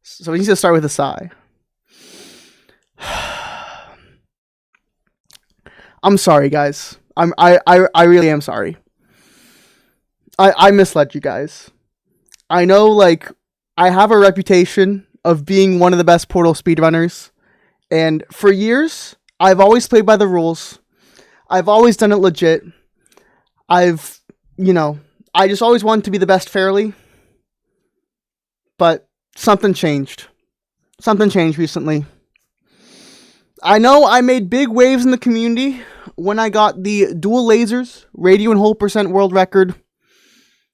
So it needs to start with a sigh. I'm sorry, guys. I really am sorry. I misled you guys. I know, like, I have a reputation of being one of the best Portal speedrunners, and for years, I've always played by the rules. I've always done it legit. I've, you know, I just always wanted to be the best fairly, but something changed. Something changed recently. I know I made big waves in the community when I got the dual lasers, radio and whole percent world record.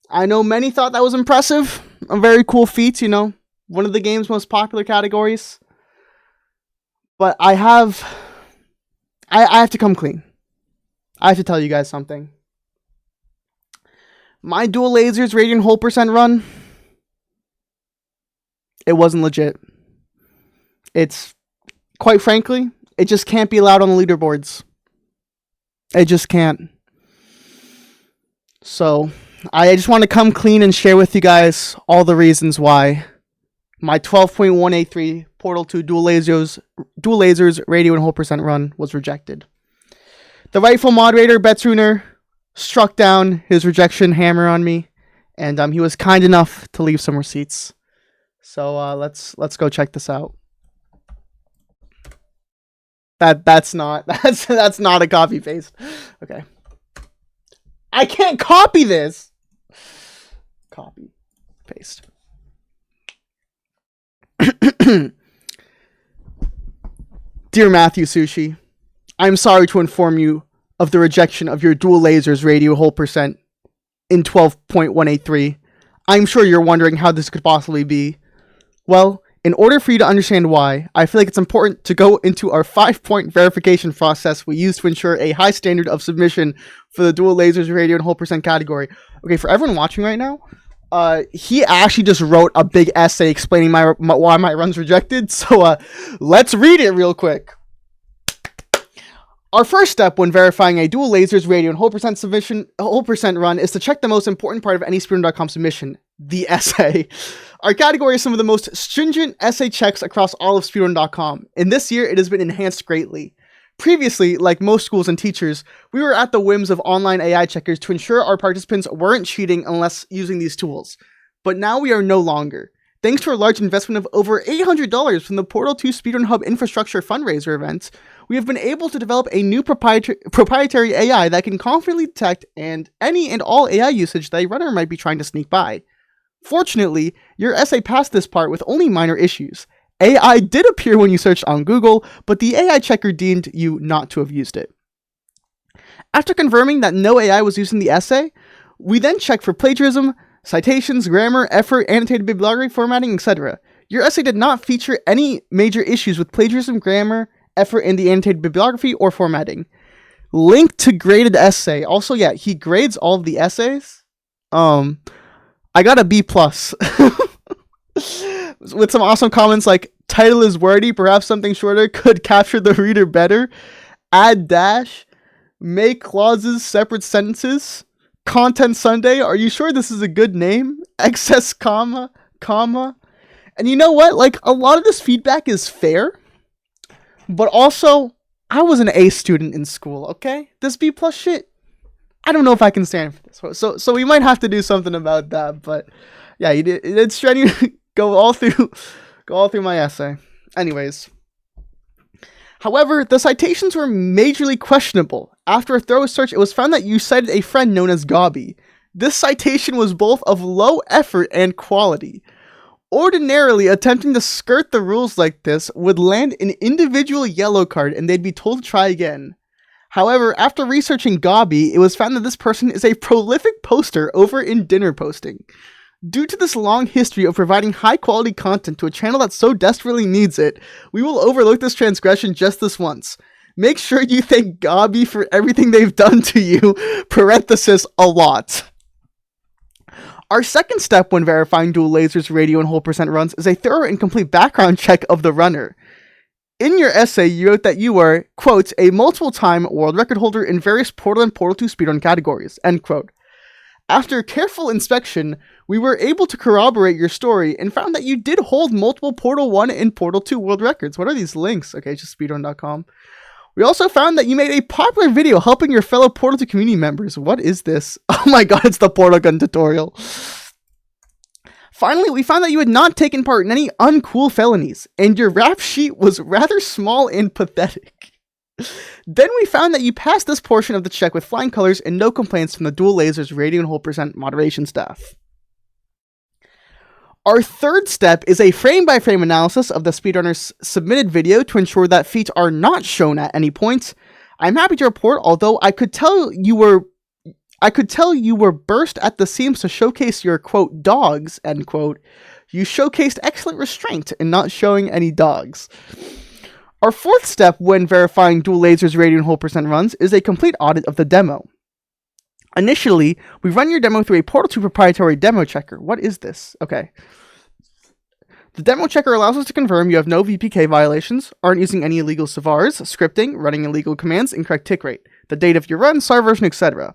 I know many thought that was impressive. A very cool feat, one of the game's most popular categories. But I have to come clean. I have to tell you guys something. My dual lasers, radio and whole percent run, it wasn't legit. It's, quite frankly, it just can't be allowed on the leaderboards. It just can't. So, I just want to come clean and share with you guys all the reasons why my 12.183 Portal 2 dual lasers, radio and whole percent run was rejected. The rightful moderator, Betruner, struck down his rejection hammer on me, and he was kind enough to leave some receipts. So let's go check this out. That's not a copy paste. Okay. I can't copy this. Copy paste. Dear Matthew Sushi, I'm sorry to inform you of the rejection of your dual lasers radio whole percent in 12.183. I'm sure you're wondering how this could possibly be. Well, in order for you to understand why, I feel like it's important to go into our 5-point verification process we use to ensure a high standard of submission for the dual lasers, radio, and whole percent category. Okay, for everyone watching right now, he actually just wrote a big essay explaining why my run's rejected. So let's read it real quick. Our first step when verifying a dual lasers, radio, and whole percent run is to check the most important part of any Speedrun.com submission, the essay. Our category is some of the most stringent essay checks across all of Speedrun.com, and this year it has been enhanced greatly. Previously, like most schools and teachers, we were at the whims of online AI checkers to ensure our participants weren't cheating unless using these tools. But now we are no longer. Thanks to a large investment of over $800 from the Portal 2 Speedrun Hub infrastructure fundraiser event, we have been able to develop a new proprietary AI that can confidently detect any and all AI usage that a runner might be trying to sneak by. Fortunately, your essay passed this part with only minor issues. AI did appear when you searched on Google, but the AI checker deemed you not to have used it. After confirming that no AI was used in the essay, we then checked for plagiarism, citations, grammar, effort, annotated bibliography, formatting, etc. Your essay did not feature any major issues with plagiarism, grammar, effort, and the annotated bibliography or formatting. Link to graded essay. Also, yeah, he grades all of the essays. I got a B+. With some awesome comments like, title is wordy, perhaps something shorter could capture the reader better. Add dash. Make clauses separate sentences. Content Sunday, are you sure this is a good name? Excess comma. And you know what? Like, a lot of this feedback is fair. But also, I was an A student in school, okay? This B+ shit, I don't know if I can stand for this. So we might have to do something about that. But yeah, it's strenuous. Go all through my essay. Anyways. However, the citations were majorly questionable. After a thorough search, it was found that you cited a friend known as Gobby. This citation was both of low effort and quality. Ordinarily, attempting to skirt the rules like this would land an individual yellow card and they'd be told to try again. However, after researching Gobby, it was found that this person is a prolific poster over in dinner posting. Due to this long history of providing high-quality content to a channel that so desperately needs it, we will overlook this transgression just this once. Make sure you thank Gobby for everything they've done to you, parenthesis, a lot. Our second step when verifying dual lasers, radio, and whole percent runs is a thorough and complete background check of the runner. In your essay, you wrote that you were, quote, a multiple-time world record holder in various Portal and Portal 2 speedrun categories, end quote. After careful inspection, we were able to corroborate your story and found that you did hold multiple Portal 1 and Portal 2 world records. What are these links? Okay, it's just speedrun.com. We also found that you made a popular video helping your fellow Portal 2 community members. What is this? Oh my god, it's the Portal gun tutorial. Finally, we found that you had not taken part in any uncool felonies, and your rap sheet was rather small and pathetic. Then we found that you passed this portion of the check with flying colors and no complaints from the Dual Lasers radio and whole percent moderation staff. Our third step is a frame-by-frame analysis of the speedrunner's submitted video to ensure that feats are not shown at any point. I'm happy to report, although I could tell you were burst at the seams to showcase your, quote, dogs, end quote, you showcased excellent restraint in not showing any dogs. Our fourth step when verifying Dual Lasers radio and whole percent runs is a complete audit of the demo. Initially, we run your demo through a Portal 2 proprietary demo checker. What is this? Okay. The demo checker allows us to confirm you have no VPK violations, aren't using any illegal SAVARs, scripting, running illegal commands, incorrect tick rate, the date of your run, SAR version, etc.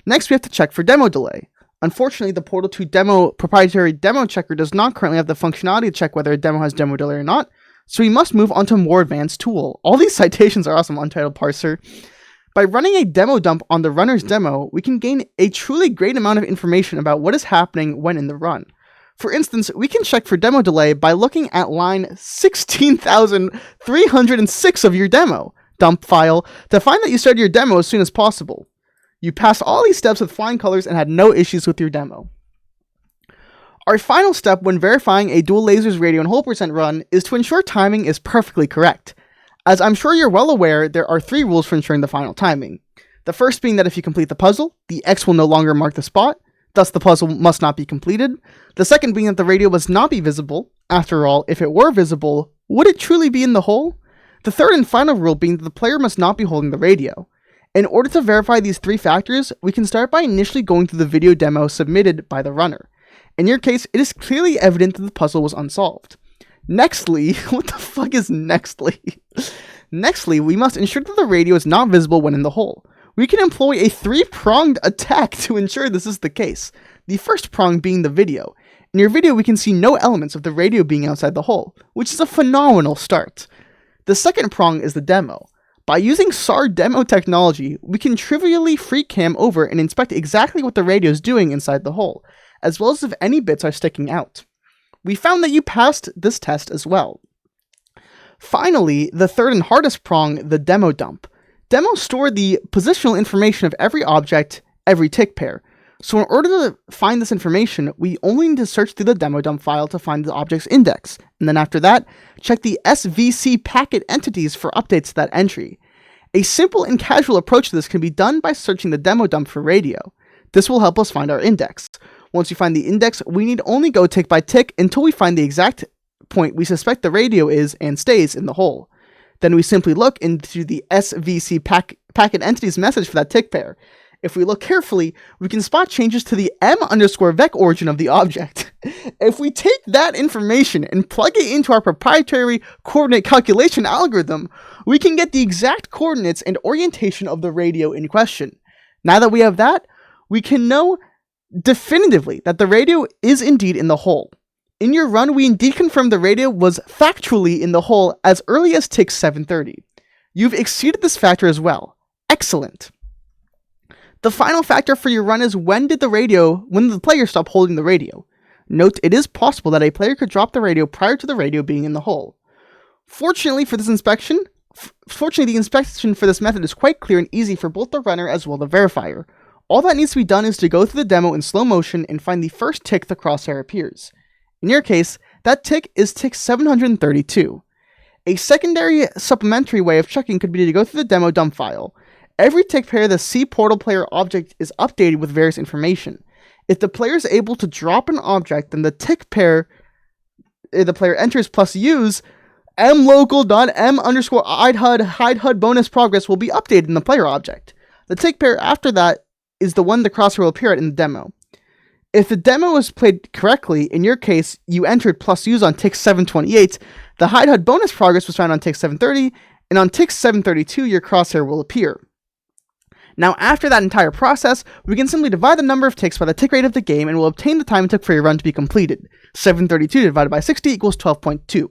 Next, we have to check for demo delay. Unfortunately, the Portal 2 proprietary demo checker does not currently have the functionality to check whether a demo has demo delay or not, so we must move on to a more advanced tool. All these citations are awesome, Untitled Parser. By running a demo dump on the runner's demo, we can gain a truly great amount of information about what is happening when in the run. For instance, we can check for demo delay by looking at line 16,306 of your demo dump file to find that you started your demo as soon as possible. You passed all these steps with flying colors and had no issues with your demo. Our final step when verifying a Dual Lasers radio and whole percent run is to ensure timing is perfectly correct. As I'm sure you're well aware, there are 3 rules for ensuring the final timing. The first being that if you complete the puzzle, the X will no longer mark the spot, thus the puzzle must not be completed. The second being that the radio must not be visible. After all, if it were visible, would it truly be in the hole? The third and final rule being that the player must not be holding the radio. In order to verify these 3 factors, we can start by initially going through the video demo submitted by the runner. In your case, it is clearly evident that the puzzle was unsolved. Nextly, what the fuck is nextly? Nextly, we must ensure that the radio is not visible when in the hole. We can employ a 3-pronged attack to ensure this is the case. The first prong being the video. In your video, we can see no elements of the radio being outside the hole, which is a phenomenal start. The second prong is the demo. By using SAR demo technology, we can trivially free cam over and inspect exactly what the radio is doing inside the hole, as well as if any bits are sticking out. We found that you passed this test as well. Finally, the third and hardest prong, the demo dump. Demos store the positional information of every object, every tick pair. So in order to find this information, we only need to search through the demo dump file to find the object's index, and then after that, check the SVC packet entities for updates to that entry. A simple and casual approach to this can be done by searching the demo dump for radio. This will help us find our index. Once we find the index, we need only go tick by tick until we find the exact point we suspect the radio is and stays in the hole. Then we simply look into the SVC packet entities message for that tick pair. If we look carefully, we can spot changes to the m_vec origin of the object. If we take that information and plug it into our proprietary coordinate calculation algorithm, we can get the exact coordinates and orientation of the radio in question. Now that we have that, we can know definitively that the radio is indeed in the hole. In your run, we indeed confirmed the radio was factually in the hole as early as tick 730. You've exceeded this factor as well. Excellent. The final factor for your run is when did the player stop holding the radio. Note, it is possible that a player could drop the radio prior to the radio being in the hole. Fortunately, the inspection for this method is quite clear and easy for both the runner as well as the verifier. All that needs to be done is to go through the demo in slow motion and find the first tick the crosshair appears. In your case, that tick is tick 732. A secondary supplementary way of checking could be to go through the demo dump file. Every tick pair the C Portal player object is updated with various information. If the player is able to drop an object, then the tick pair the player enters plus use mlocal.m_hidehud bonus progress will be updated in the player object. The tick pair after that is the one the crosshair will appear at in the demo. If the demo is played correctly, in your case, you entered plus use on tick 728, the hidehud bonus progress was found on tick 730, and on tick 732 your crosshair will appear. Now, after that entire process, we can simply divide the number of ticks by the tick rate of the game and we'll obtain the time it took for your run to be completed. 732 divided by 60 equals 12.2.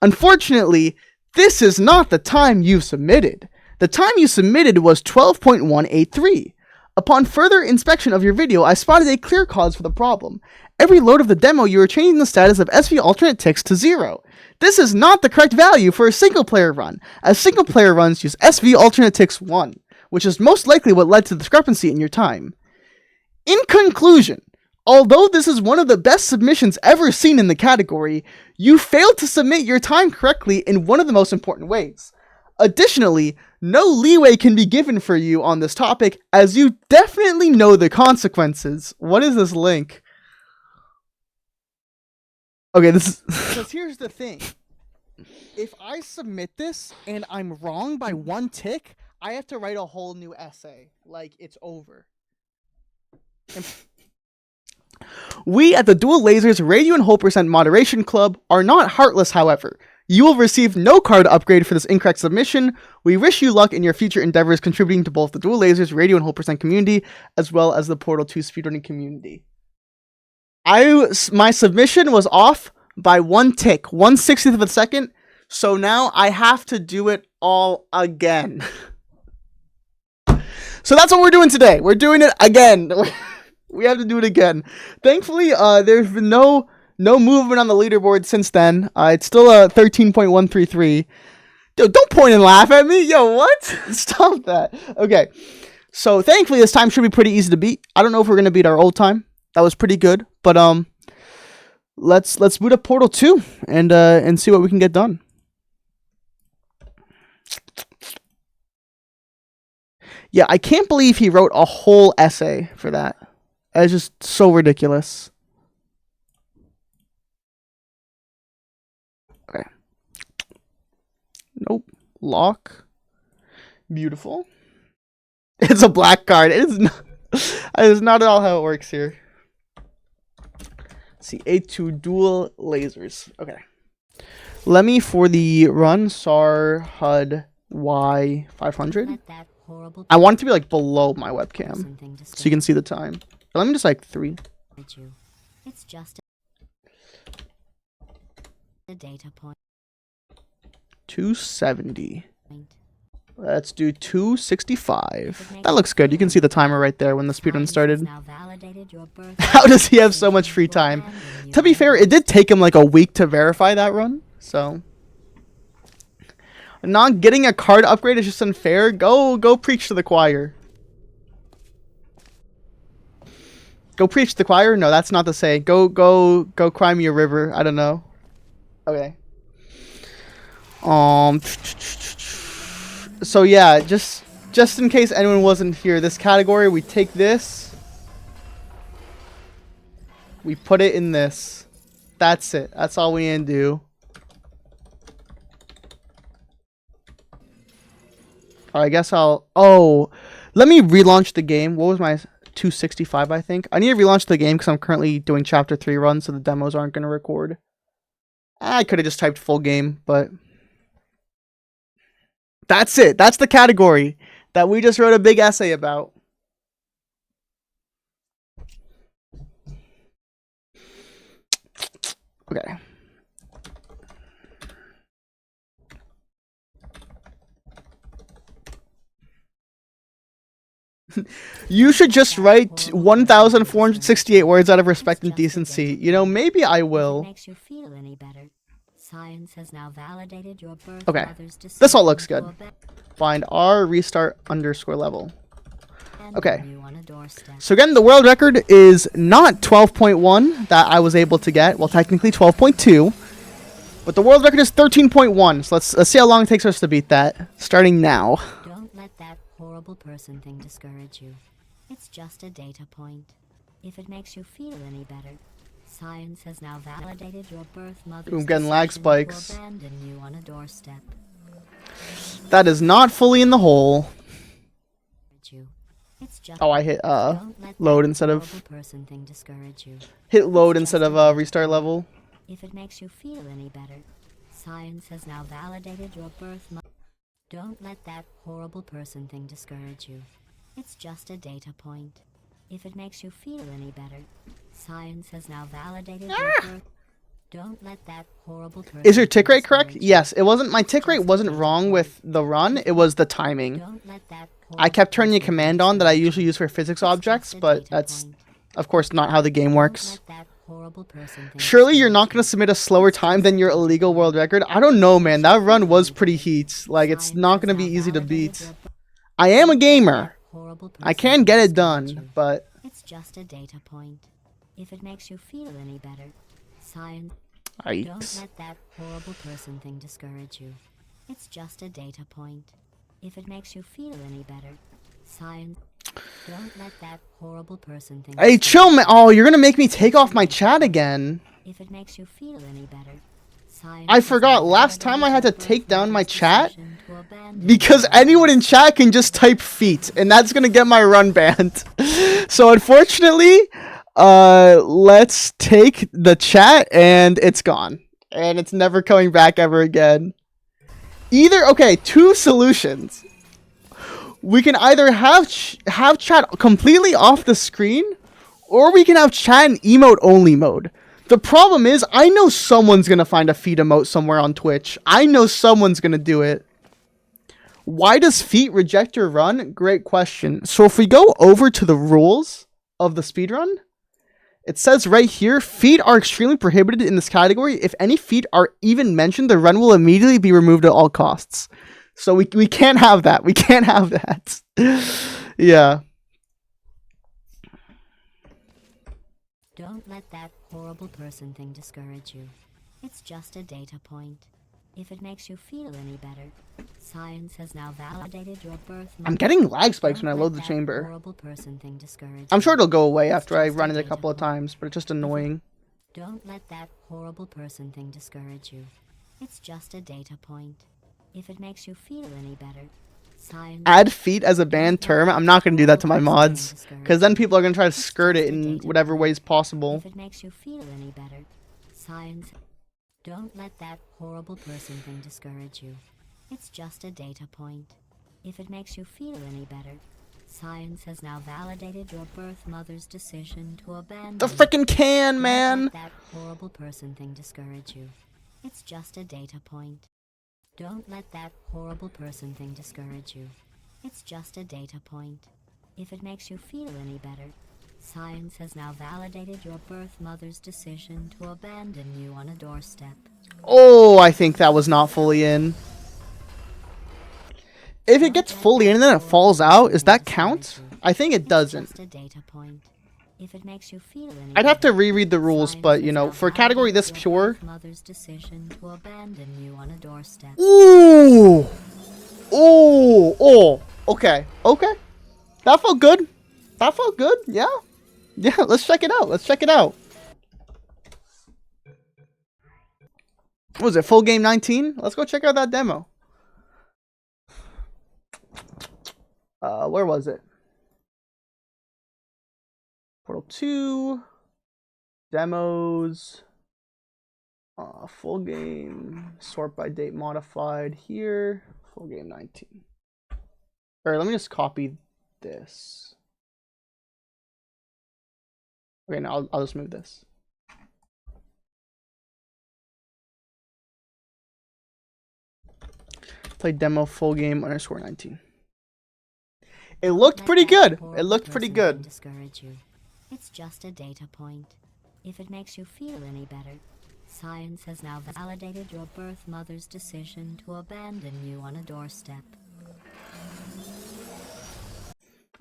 Unfortunately, this is not the time you submitted. The time you submitted was 12.183. Upon further inspection of your video, I spotted a clear cause for the problem. Every load of the demo, you are changing the status of SV alternate ticks to 0. This is not the correct value for a single player run, as single player runs use SV alternate ticks 1, which is most likely what led to the discrepancy in your time. In conclusion, although this is one of the best submissions ever seen in the category, you failed to submit your time correctly in one of the most important ways. Additionally, no leeway can be given for you on this topic, as you definitely know the consequences. What is this link? Okay, this is... Because here's the thing. If I submit this and I'm wrong by 1 tick, I have to write a whole new essay. Like, it's over. We at the Dual Lasers Radio and Whole Percent Moderation Club are not heartless, however. You will receive no card upgrade for this incorrect submission. We wish you luck in your future endeavors contributing to both the Dual Lasers Radio and Whole Percent community, as well as the Portal 2 speedrunning community. My submission was off by 1 tick, 1/60th of a second, so now I have to do it all again. So that's what we're doing today. We're doing it again. We have to do it again. Thankfully, there's been no movement on the leaderboard since then. It's still 13.133. Dude, don't point and laugh at me. Yo, what? Stop that. Okay. So thankfully, this time should be pretty easy to beat. I don't know if we're gonna beat our old time. That was pretty good. But let's boot up Portal 2 and see what we can get done. Yeah, I can't believe he wrote a whole essay for that. It's just so ridiculous. Okay. Nope. Lock. Beautiful. It's a black card. It is not at all how it works here. Let's see. A2 Dual Lasers. Okay. Let me, for the run, SAR HUD Y500. I want it to be like below my webcam so you can see the time. But let me just like 3. It's just a data point. 270. Let's do 265. That looks good. You can see the timer right there when the speedrun started. How does he have so much free time? To be fair, it did take him like a week to verify that run, so... Not getting a card upgrade is just unfair. Go preach to the choir. Go preach to the choir? No, that's not the say. Go cry me a river. I don't know. Okay. So yeah, just in case anyone wasn't here, this category, we take this. We put it in this. That's it. That's all we need to do. I guess I'll... Oh, let me relaunch the game. What was my 265, I think? I need to relaunch the game because I'm currently doing Chapter 3 runs, so the demos aren't going to record. I could have just typed full game, but... That's it. That's the category that we just wrote a big essay about. Okay. You should just write 1,468 words out of respect and decency. You know, maybe I will. Makes you feel any better. Science has now validated your birth. Okay, this all looks good. Find R restart underscore level. Okay. So again, the world record is not 12.1 that I was able to get. Well, technically 12.2. But the world record is 13.1. So let's see how long it takes us to beat that. Starting now. Don't let that horrible person thing discourage you. It's just a data point. If it makes you feel any better. Science has now validated your birth mother's I'm getting lag spikes. To abandon you on a doorstep. That is not fully in the hole. Oh, I hit load instead of hit load instead of restart level. If it makes you feel any better, science has now validated your birth mother. Don't let that horrible person thing discourage you. It's just a data point. If it makes you feel any better, science has now validated your birth. Don't let that horrible person Is your tick rate correct? discourage you. Yes, it wasn't. My tick rate wasn't wrong with the run. It was the timing. Don't let that I kept horrible turning a person command on that I discourage usually you. use for physics It's just objects, a but data that's, point. of course, not how the game works. Don't let that horrible person Surely you're not discourage going to you. submit a slower time than your illegal world record. I don't know, man. That run was pretty heat. Like, it's Science not has going to be now easy to validated beat. your birth. I am a Don't let gamer. that horrible I person can get it discourage done, you. but It's just a data point. If it makes you feel any better, science. Don't yikes. let that horrible person thing discourage you. It's just a data point. If it makes you feel any better, science. Don't let that horrible person thing. Hey, discourage chill, man. you. Oh, you're going to make me take off my chat again. If it makes you feel any better, science. I has forgot, now last time I had to validated your take down my birth chat decision to abandon because you. anyone in chat can just type feet, and that's gonna get my run banned. So unfortunately, let's take the chat, and it's gone, and it's never coming back ever again. Okay, two solutions. We can either have chat completely off the screen, or we can have chat in emote only mode. The problem is, I know someone's gonna find a feet emote somewhere on Twitch. I know someone's gonna do it. Why does feet reject your run? Great question. So if we go over to the rules of the speedrun, it says right here, feet are extremely prohibited in this category. If any feet are even mentioned, the run will immediately be removed at all costs. So we can't have that. We can't have that. Yeah. Don't let that horrible person thing discourage you. It's just a data point. If it makes you feel any better, science has now validated your birth. I'm getting lag spikes when I Don't load let the that chamber. horrible person thing discourage I'm you. sure it'll go away It's after I just run a it a data couple of point. times, but it's just annoying. Don't let that horrible person thing discourage you. It's just a data point. If it makes you feel any better, science. Add feet as a banned term. I'm not going to do that to my mods, because then people are going to try to skirt it in whatever ways possible. If it makes you feel any better, science. Don't let that horrible person thing discourage you. It's just a data point. If it makes you feel any better, science has now validated your birth mother's decision to abandon. The frickin' can, Don't man! let that horrible person thing discourage you. It's just a data point. Don't let that horrible person thing discourage you. It's just a data point. If it makes you feel any better, science has now validated your birth mother's decision to abandon you on a doorstep. Oh, I think that was not fully in. If it gets fully in and then it falls out, does that count? I think it It's doesn't. just a data point. If it makes you feel any I'd have to better, reread the rules, science but, you has know, now for a category validated this your pure... birth mother's decision to abandon you on a doorstep. Ooh! Ooh! Oh! Okay. Okay. That felt good. That felt good. Yeah. Yeah, let's check it out. Let's check it out. What was it? Full game 19? Let's go check out that demo. Where was it? Portal 2. Demos. Full game. Sort by date modified here. Full game 19. Alright, let me just copy this. Okay, now I'll just move this. Play demo full game underscore 19. It looked Let pretty that good. It horrible looked pretty person good. discourage you. It's just a data point. If it makes you feel any better, science has now validated your birth mother's decision to abandon you on a doorstep.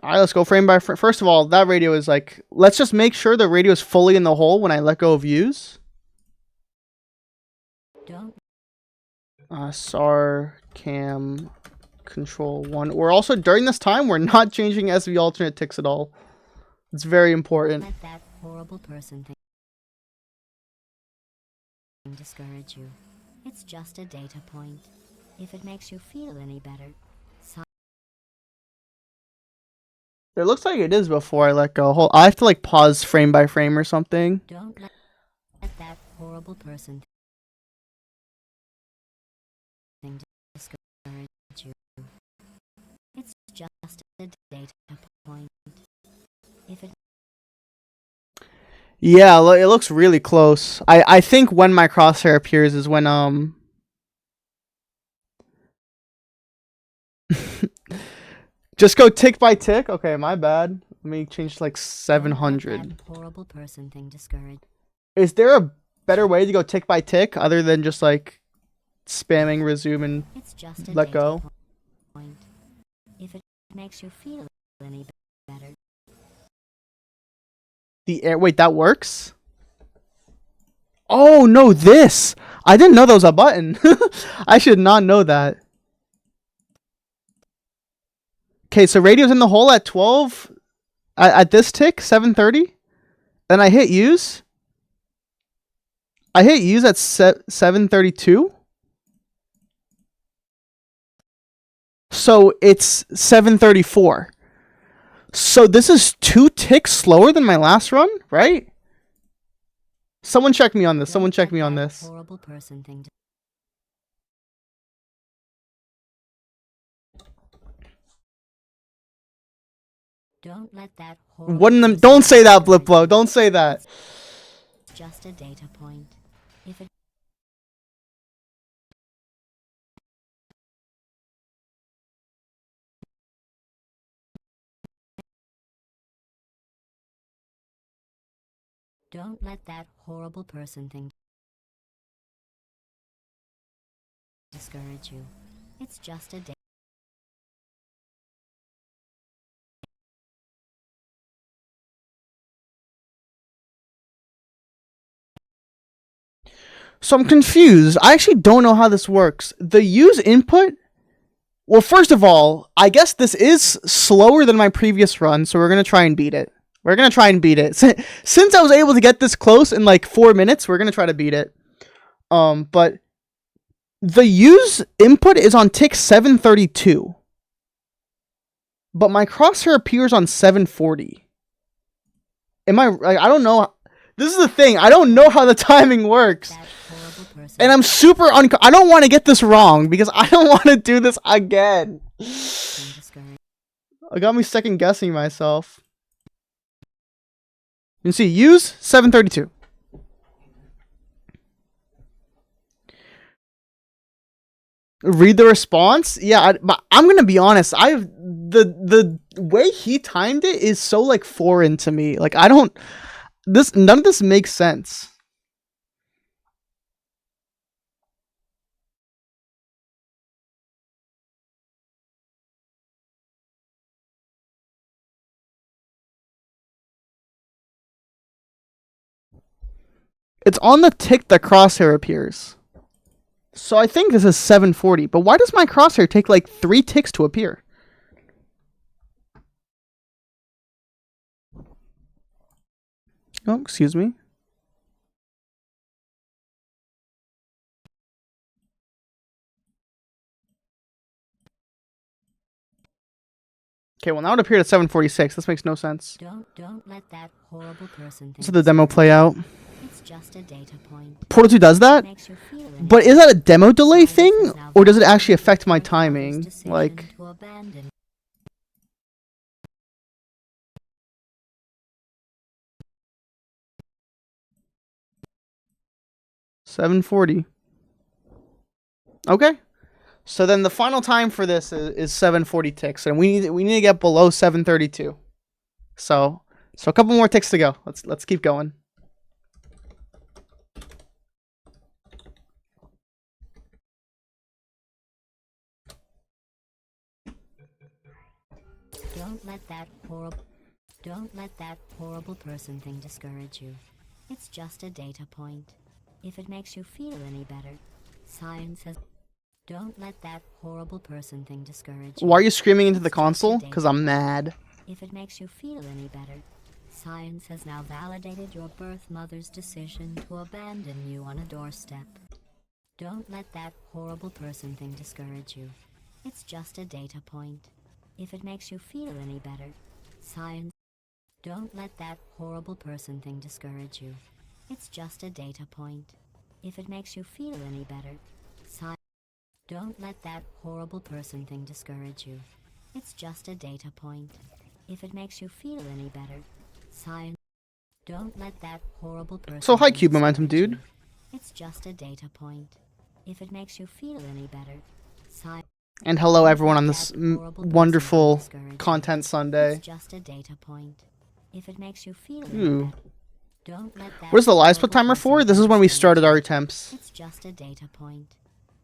Alright, let's go frame by frame. First of all, that radio is like... Let's just make sure the radio is fully in the hole when I let go of use. Don't SAR cam control 1. We're also, during this time, we're not changing SV alternate ticks at all. It's very important. let that horrible person thing discourage you. It's just a data point. If it makes you feel any better, It looks like it is before I let go. I have to like pause frame by frame or something. don't let that horrible person thing discourage you. It's just a data point. Yeah, it looks really close. I think when my crosshair appears is when just go tick by tick. Okay, my bad. Let me change to like Don't let 700. that horrible person thing discourage. Is there a better way to go tick by tick other than just like spamming resume and It's just a let data go? point. If it makes you feel any better, The air. Wait, that works? Oh no, this. I didn't know that was a button. I should not know that. Okay, so radio's in the hole at 12. At this tick, 730. Then I hit use. I hit use at 732. So it's 734. So this is 2 ticks slower than my last run, right? Someone check me on this. Someone don't check let me on that this. horrible person thing. Don't let that horrible. What in the, person don't say that, discourage Bliplo. you. Don't say that. It's just a data point. If it don't let that horrible person thing discourage you. It's just a data. So I'm confused. I actually don't know how this works. The use input. Well, first of all, I guess this is slower than my previous run, so we're gonna try and beat it. We're gonna try and beat it. Since I was able to get this close in like 4 minutes, we're gonna try to beat it. But the use input is on tick 732, but my crosshair appears on 740. Am I like? I don't know. This is the thing. I don't know how the timing works. That horrible person. And I'm super I don't want to get this wrong because I don't want to do this again. thing discourage. It got me second guessing myself. You can see use 732. Read the response. Yeah, but I'm gonna be honest. The way he timed it is so like foreign to me. Like I don't. None of this makes sense. It's on the tick that crosshair appears. So I think this is 740. But why does my crosshair take like 3 ticks to appear? Oh, excuse me. Okay, well now it appeared at 746. This makes no sense. Don't let that horrible person thing. So the demo play out. It's just a data point. Portal 2 does that? Makes you feel But is that a demo delay thing? Or does it actually affect my timing? Like, to abandon. 740. Okay. So then the final time for this is 740 ticks, and we need to get below 732. So a couple more ticks to go. Let's keep going. Don't let that horrible person thing discourage you. It's just a data point. If it makes you feel any better, science has. Don't let that horrible person thing discourage you. Why are you screaming into the console? Because I'm mad. If it makes you feel any better, science has now validated your birth mother's decision to abandon you on a doorstep. Don't let that horrible person thing discourage you. It's just a data point. If it makes you feel any better, science. Don't let that horrible person thing discourage you. It's just a data point. If it makes you feel any better, science. Don't let that horrible person thing discourage you. It's just a data point. If it makes you feel any better, science. Don't let that horrible person. So high thing cube momentum, discourage dude. you. It's just a data point. If it makes you feel any better, And hello everyone on this wonderful content Sunday. it's just a data point. If it makes you feel any Ooh. better, don't let that. What is the live split horrible timer for? person This is thing when we discourage started you. our attempts. It's just a data point.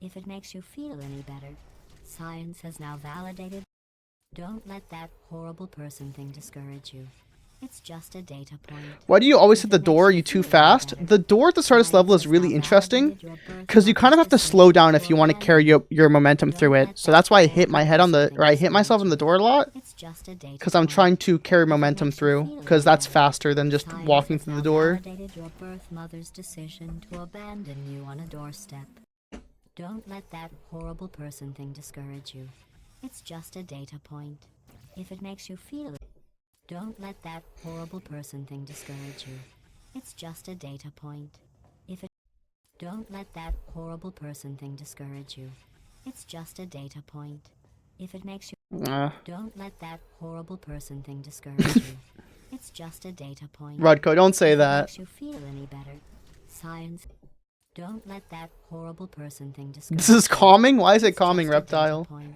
If it makes you feel any better, science has now validated. Don't let that horrible person thing discourage you. It's just a data point. Why do you always hit the door? Are you too fast? The door at the start of this level is really interesting because you kind of have to slow down if you want to carry your momentum through it. So that's why I hit my head on the, or I hit myself in the door a lot, It's just a data because I'm point. trying to carry momentum makes you through, feel because any that's better. faster than just Science walking has through now the door. validated your birth mother's decision to abandon you on a doorstep. Don't let that horrible person thing discourage you. It's just a data point. If it makes you feel it, don't let that horrible person thing discourage you. It's just a data point. If it don't let that horrible person thing discourage you. It's just a data point. If it makes you don't let that horrible person thing discourage you. It's just a data point. Rudko, don't say If it that. makes you feel any better, science. Don't let that horrible person thing discourage This is you. calming? Why is it It's calming, just a data Reptile? point.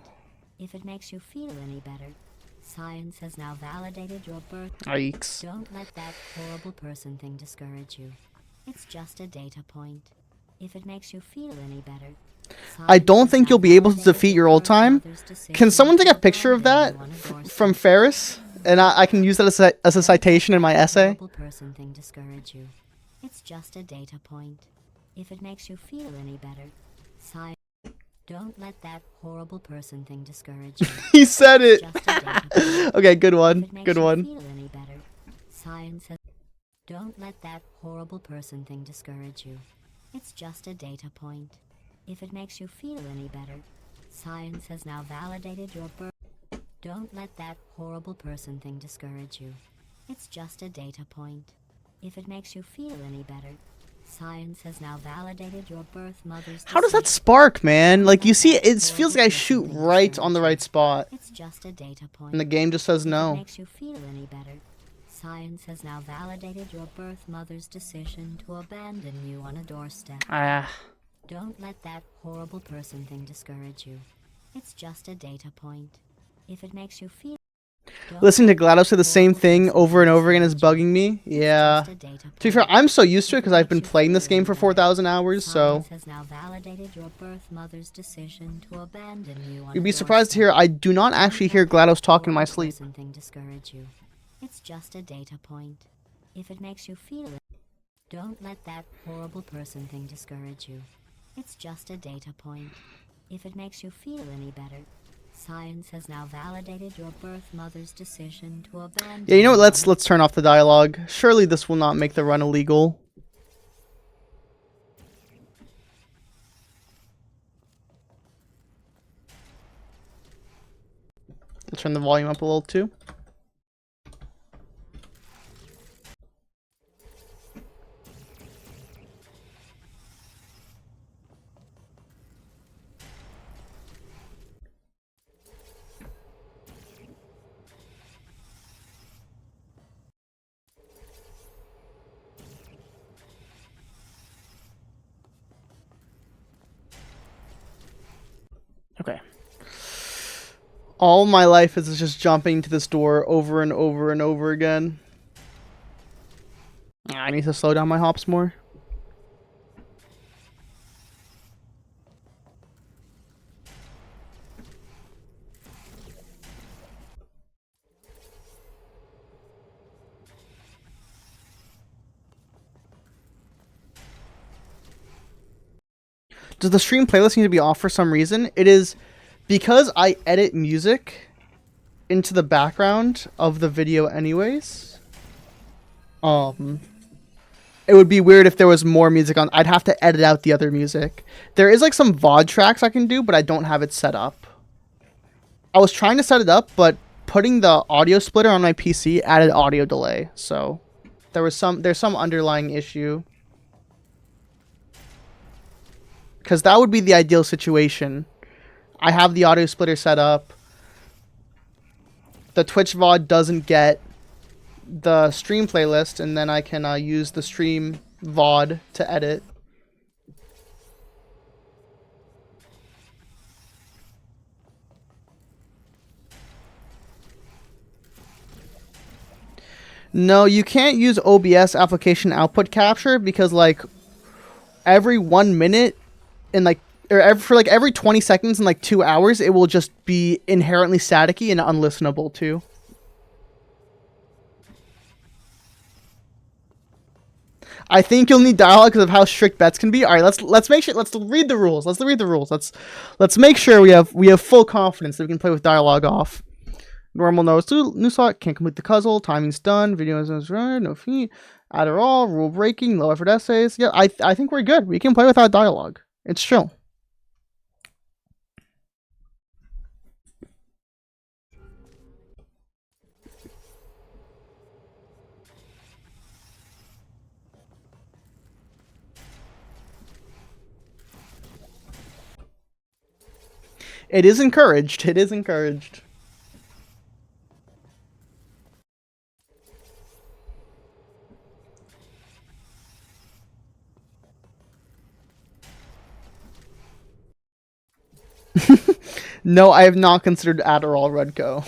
If it makes you feel any better, science has now validated your birth. Yikes. Don't let that horrible person thing discourage you. It's just a data point. If it makes you feel any better, I don't think you'll be able to defeat your old time. Can someone take a picture of that from Ferris? And I can use that as a citation in my essay. Horrible person thing discourage you. It's just a data point. If it makes you feel any better, science. Don't let that horrible person thing discourage you. He said it. Just a data point. Okay, good If one. it makes Good you one. feel any better, science has. Don't let that horrible person thing discourage you. It's just a data point. If it makes you feel any better, science has now validated your birth. Don't let that horrible person thing discourage you. It's just a data point. If it makes you feel any better, science has now validated your birth mother's. How does that decision. spark, man? Like, you see, it feels like I shoot right on the right spot. It's just a data point. And the game just says If it no. makes you feel any better, science has now validated your birth mother's decision to abandon you on a doorstep. Ah. Don't let that horrible person thing discourage you. It's just a data point. If it makes you feel. Don't Listening to let that GLaDOS say the same horrible thing person over and thing over again is discourage you. bugging me. It's Yeah. just a data To be fair, point. I'm so used to it If because it I've been makes you playing this feel game for any better, 4,000 hours, so science has now validated your birth mother's decision to abandon you on you'd a be surprised to doorstep. hear I do not Don't actually let hear that GLaDOS talk in my horrible sleep. person thing discourage you. It's just a data point. If it makes you feel it, don't let that horrible person thing discourage you. It's just a data point. If it makes you feel any better, science has now validated your birth mother's decision to abandon. Yeah, you know what? you Let's on a- turn off the dialogue. Surely this will not make the run illegal. I'll turn the volume up a little too. Okay. All my life is just jumping to this door over and over and over again. I need to slow down my hops more. Does the stream playlist need to be off for some reason? It is because I edit music into the background of the video anyways. It would be weird if there was more music on. I'd have to edit out the other music. There is like some VOD tracks I can do, but I don't have it set up. I was trying to set it up, but putting the audio splitter on my PC added audio delay. So there's some underlying issue. Because that would be the ideal situation. I have the audio splitter set up. The Twitch VOD doesn't get the stream playlist, and then I can use the stream VOD to edit. No, you can't use OBS application output capture because like every 1 minute in like for like every 20 seconds in like 2 hours, it will just be inherently staticky and unlistenable too. I think you'll need dialogue because of how strict bets can be. All right, let's make sure. Let's read the rules. Let's read the rules. Let's make sure we have full confidence that we can play with dialogue off. Normal no new slot, can't complete the puzzle, timing's done, video is right, no fee, Adderall, rule breaking, low effort essays. Yeah, I think we're good. We can play without dialogue. It's chill. It is encouraged. It is encouraged. No, I have not considered Adderall Redco.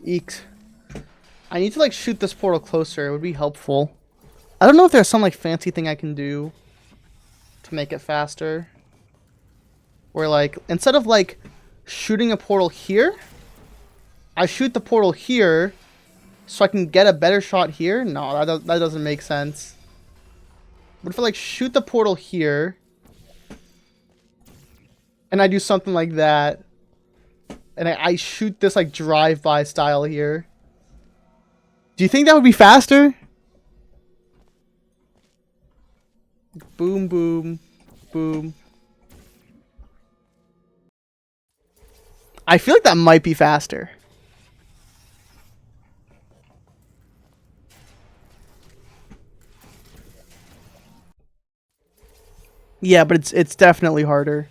Eek. I need to like shoot this portal closer. It would be helpful. I don't know if there's some like fancy thing I can do to make it faster. Where like instead of like shooting a portal here, I shoot the portal here so I can get a better shot here. No, that doesn't make sense. What if I like shoot the portal here and I do something like that, and I shoot this like drive-by style here? Do you think that would be faster? Boom, boom, boom. I feel like that might be faster. Yeah, but it's definitely harder.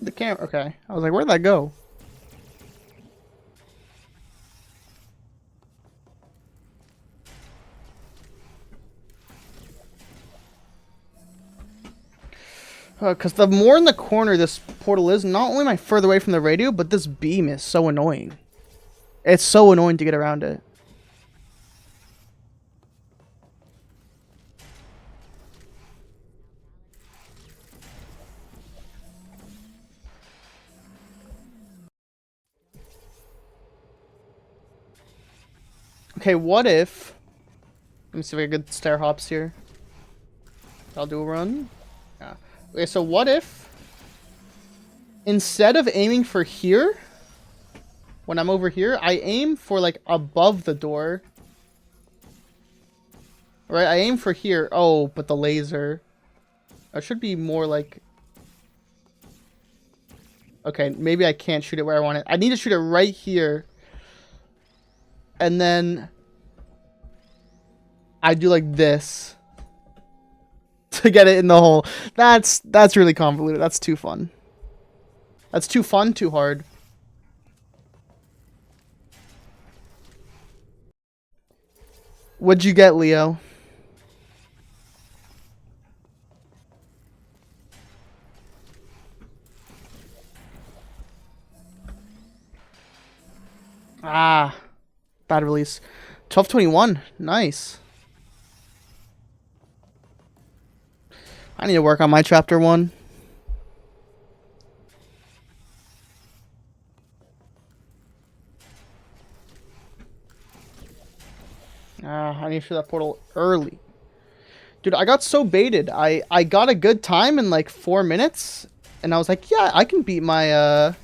The camera. Okay. I was like, where'd that go? Because the more in the corner this portal is, not only am I further away from the radio, but this beam is so annoying. It's so annoying to get around it. Okay, what if... Let me see if I get good stair hops here. I'll do a run. Yeah. Okay, so what if... Instead of aiming for here, when I'm over here, I aim for, like, above the door. Right, I aim for here. Oh, but the laser. I should be more, like... Okay, maybe I can't shoot it where I want it. I need to shoot it right here. And then I do like this to get it in the hole. That's really convoluted. That's too fun. That's too fun, too hard. What'd you get, Leo? Ah, bad release. 1221. Nice. I need to work on my chapter 1. I need to shoot that portal early. Dude, I got so baited. I got a good time in like 4 minutes, and I was like, yeah, I can beat my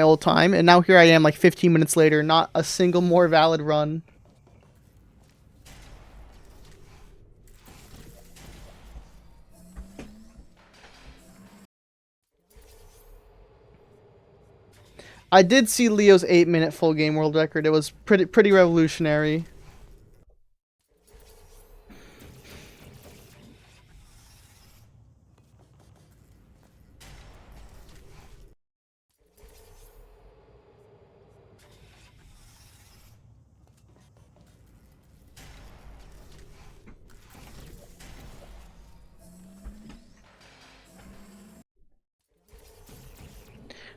old time, and now here I am like 15 minutes later, not a single more valid run. I did see Leo's 8-minute full game world record. It was pretty revolutionary.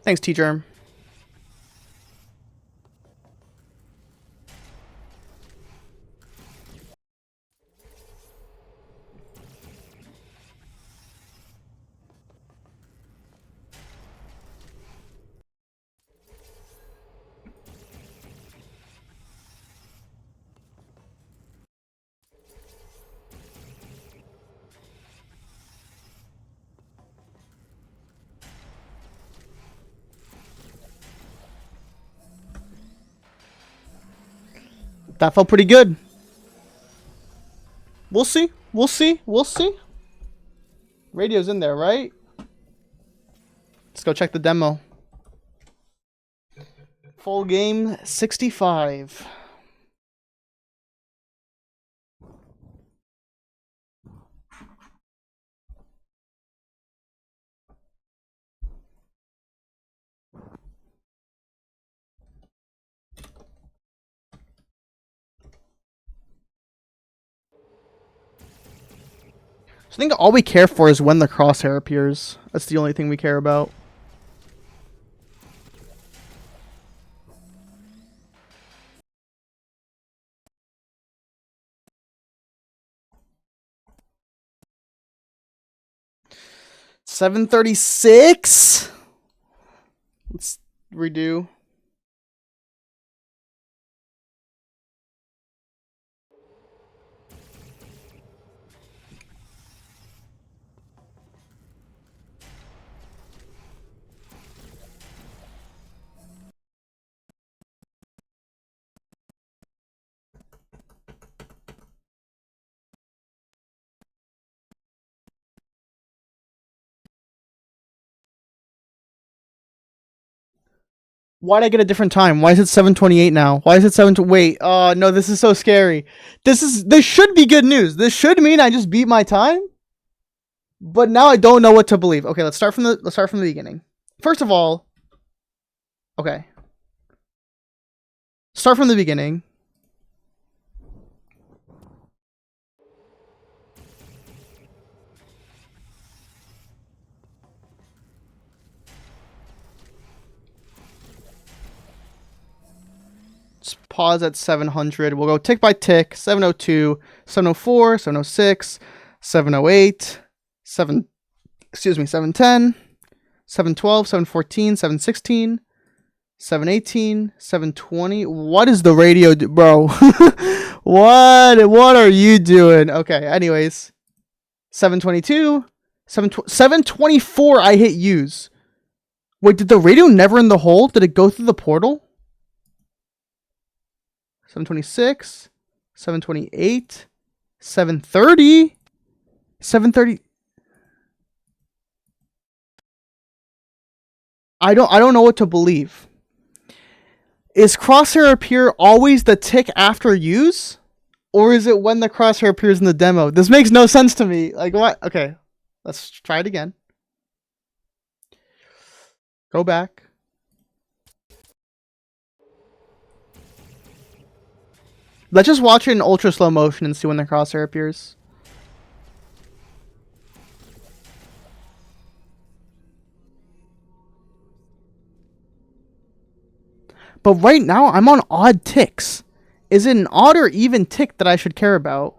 Thanks, T-Germ. That felt pretty good. We'll see. We'll see. We'll see. Radio's in there, right? Let's go check the demo. Full game 65. I think all we care for is when the crosshair appears. That's the only thing we care about. $736. Let's redo. Why did I get a different time? Why is it 7:28 now? Why is it 7 to wait? Oh no, this is so scary. This should be good news. This should mean I just beat my time. But now I don't know what to believe. Okay, let's start from the beginning. First of all, okay. Start from the beginning. Pause at 700. We'll go tick by tick. 702, 704, 706, 708, 710, 712, 714, 716, 718, 720. What is the radio bro? What are you doing? Okay, anyways. 722, 724 I hit use. Wait, did the radio never in the hole? Did it go through the portal? 726, 728, 730, 730. I don't know what to believe. Is crosshair appear always the tick after use? Or is it when the crosshair appears in the demo? This makes no sense to me. Like what? Okay, let's try it again. Go back. Let's just watch it in ultra slow motion and see when the crosshair appears. But right now, I'm on odd ticks. Is it an odd or even tick that I should care about?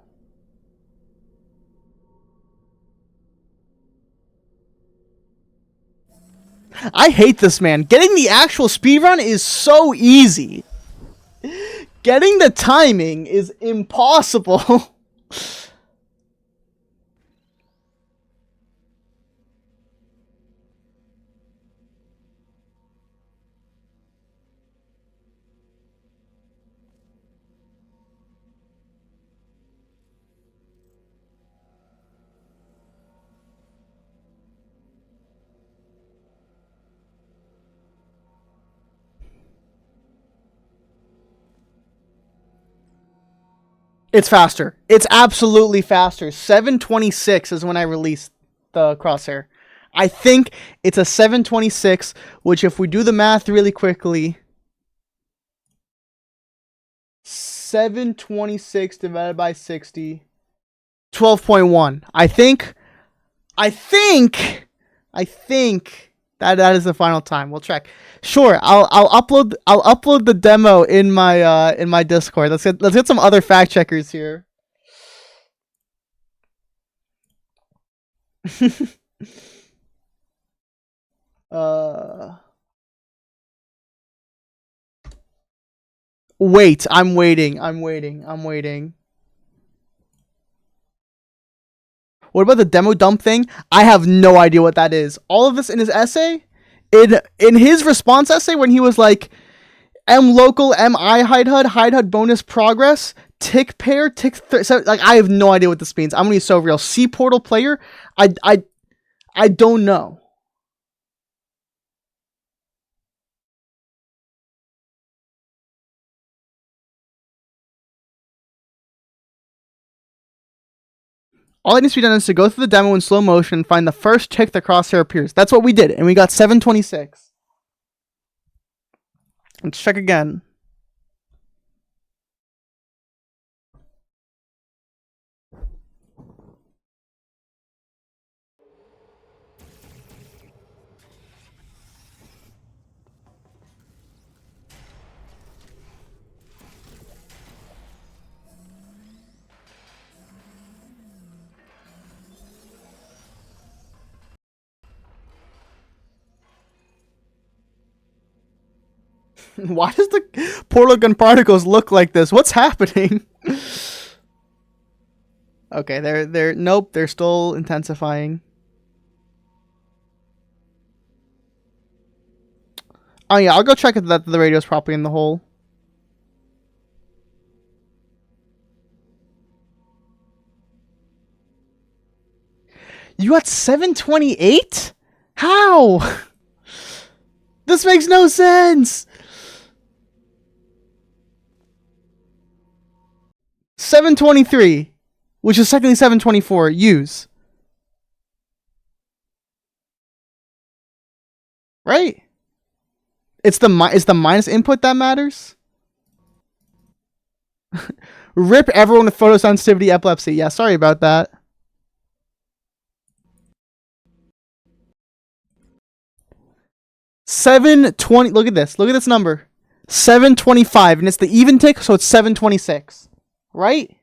I hate this, man. Getting the actual speedrun is so easy. Getting the timing is impossible. It's faster. It's absolutely faster. 726 is when I released the Crosshair. I think it's a 726, which if we do the math really quickly, 726 divided by 60, 12.1. I think that is the final time. We'll check. Sure, I'll upload the demo in my Discord. Let's get some other fact checkers here. Wait, I'm waiting. What about the demo dump thing? I have no idea what that is. All of this in his essay? In his response essay when he was like, M local, M I hide HUD bonus progress, tick pair, so, like, I have no idea what this means. I'm gonna be so real. C portal player? I don't know. All that needs to be done is to go through the demo in slow motion and find the first tick the crosshair appears. That's what we did, and we got 726. Let's check again. Why does the portal gun particles look like this? What's happening? Okay, nope, they're still intensifying. Oh yeah, I'll go check that the radio's properly in the hole. You got 728? How? This makes no sense. 723, which is technically 724. Use. Right? It's the minus input that matters. Rip everyone with photosensitivity epilepsy. Yeah, sorry about that. $720. Look at this. Look at this number. 725, and it's the even tick, so it's 726. Right?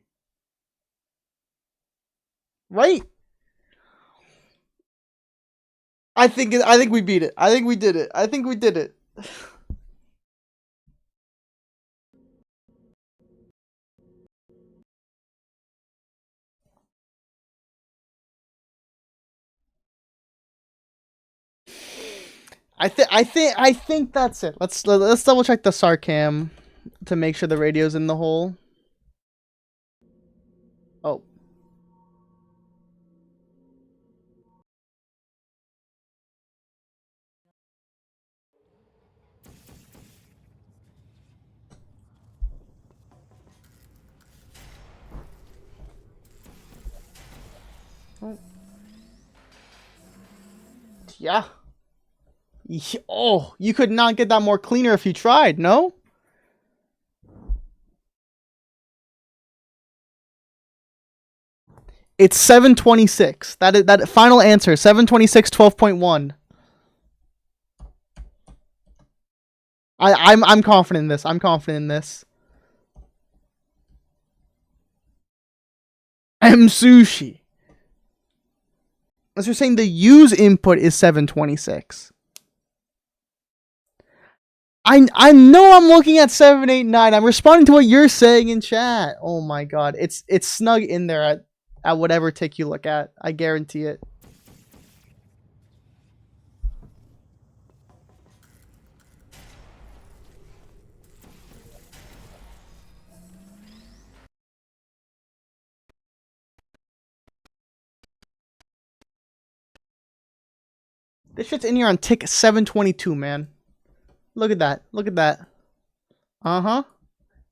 Right? I think we beat it. I think we did it. I think that's it. Let's double check the SARCam to make sure the radio's in the hole. Oh. Yeah. Oh, you could not get that more cleaner if you tried, no? It's 726. That final answer, 726 12.1. I'm confident in this. I'm confident in this. M sushi. As you're saying, the use input is 726. I know I'm looking at 789. I'm responding to what you're saying in chat. Oh my god. It's snug in there at whatever tick you look at. I guarantee it. This shit's in here on tick 722, man. Look at that. Look at that. Uh-huh.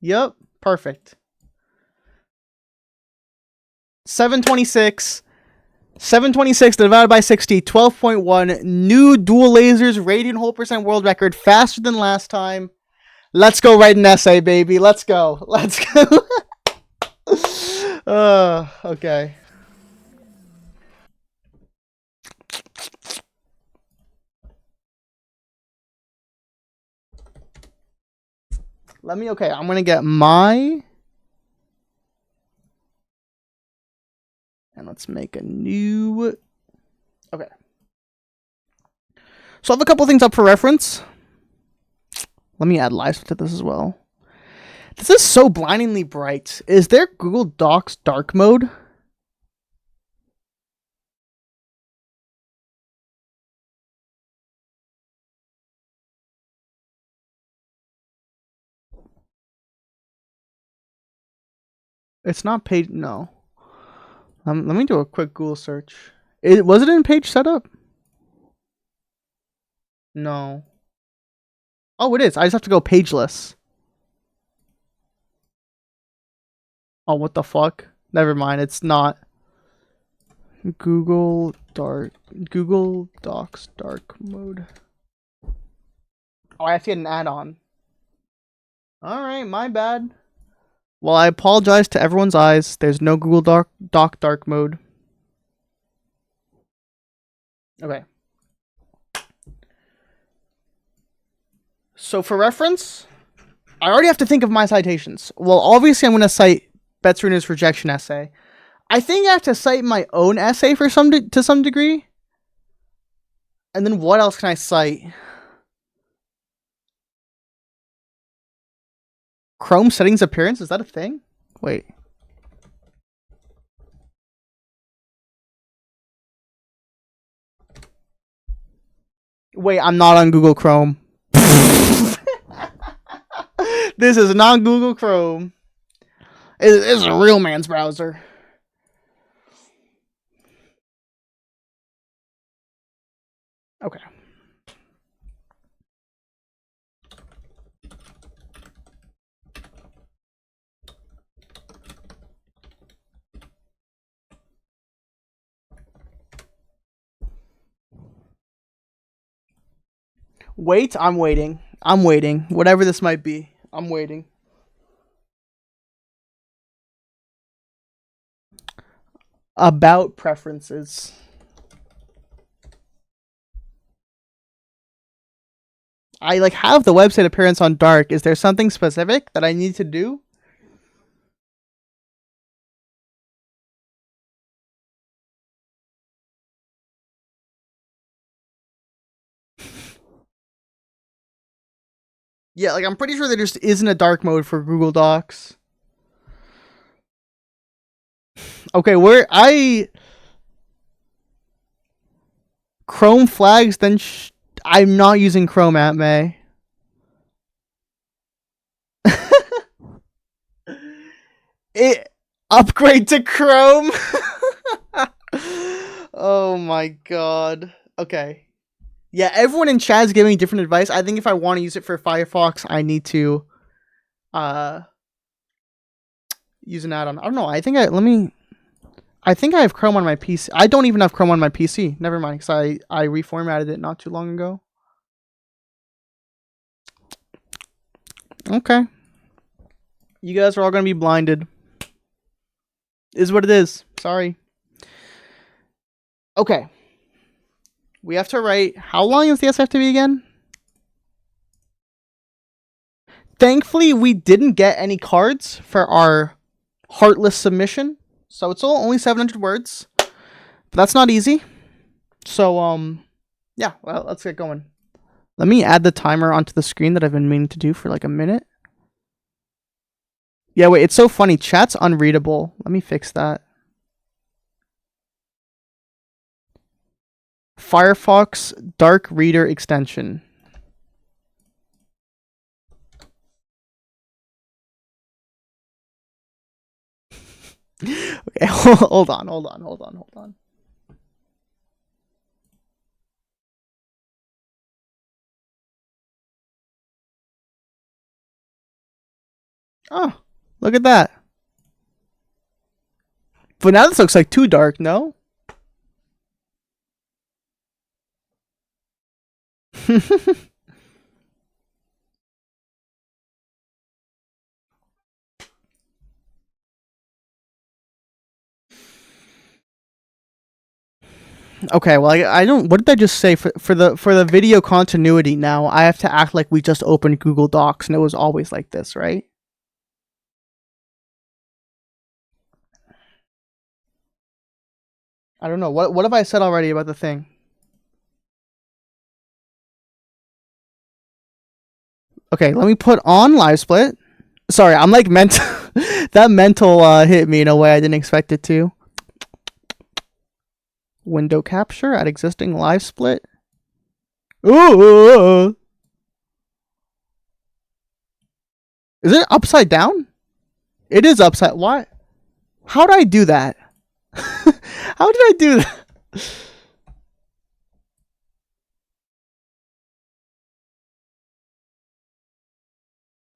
Yep. Perfect. 726. 726 divided by 60. 12.1. New dual lasers. Radiant whole percent world record. Faster than last time. Let's go write an essay, baby. Let's go. Let's go. Okay. Okay, I'm gonna get my... And let's make a new... Okay. So I have a couple things up for reference. Let me add live to this as well. This is so blindingly bright. Is there Google Docs dark mode? It's not page... No. Let me do a quick Google search. Was it in page setup? No. Oh, it is. I just have to go pageless. Oh, what the fuck? Never mind. It's not. Google Docs dark mode. Oh, I have to get an add-on. Alright, my bad. Well, I apologize to everyone's eyes. There's no Google Doc dark mode. Okay. So for reference, I already have to think of my citations. Well, obviously I'm going to cite Betsarena's rejection essay. I think I have to cite my own essay to some degree. And then what else can I cite? Chrome settings appearance? Is that a thing? Wait. Wait, I'm not on Google Chrome. This is not Google Chrome. It's a real man's browser. Okay. Wait, I'm waiting. I'm waiting. Whatever this might be, I'm waiting. About preferences. I have the website appearance on dark. Is there something specific that I need to do? Yeah, I'm pretty sure there just isn't a dark mode for Google Docs. Okay, Chrome flags, then I'm not using Chrome at May. Upgrade to Chrome. Oh my god. Okay. Yeah, everyone in chat is giving different advice. I think if I want to use it for Firefox, I need to use an add-on. I don't know. I think I have Chrome on my PC. I don't even have Chrome on my PC. Never mind, because I reformatted it not too long ago. Okay. You guys are all going to be blinded. Is what it is. Sorry. Okay. We have to write... How long is the SFTV again? Thankfully, we didn't get any cards for our Heartless submission. So it's only 700 words. But that's not easy. So, yeah. Well, let's get going. Let me add the timer onto the screen that I've been meaning to do for like a minute. Yeah, wait, it's so funny. Chat's unreadable. Let me fix that. Firefox Dark Reader extension. Okay, hold on. Oh, look at that. But now this looks like too dark, no? Okay, well, I don't. What did I just say for the video continuity? Now I have to act like we just opened Google Docs and it was always like this, right? I don't know. What have I said already about the thing? Okay, let me put on live split. Sorry, I'm like mental. That mental hit me in a way I didn't expect it to. Window capture at existing live split. Ooh. Is it upside down? It is upside. Why? How did I do that? How did I do that?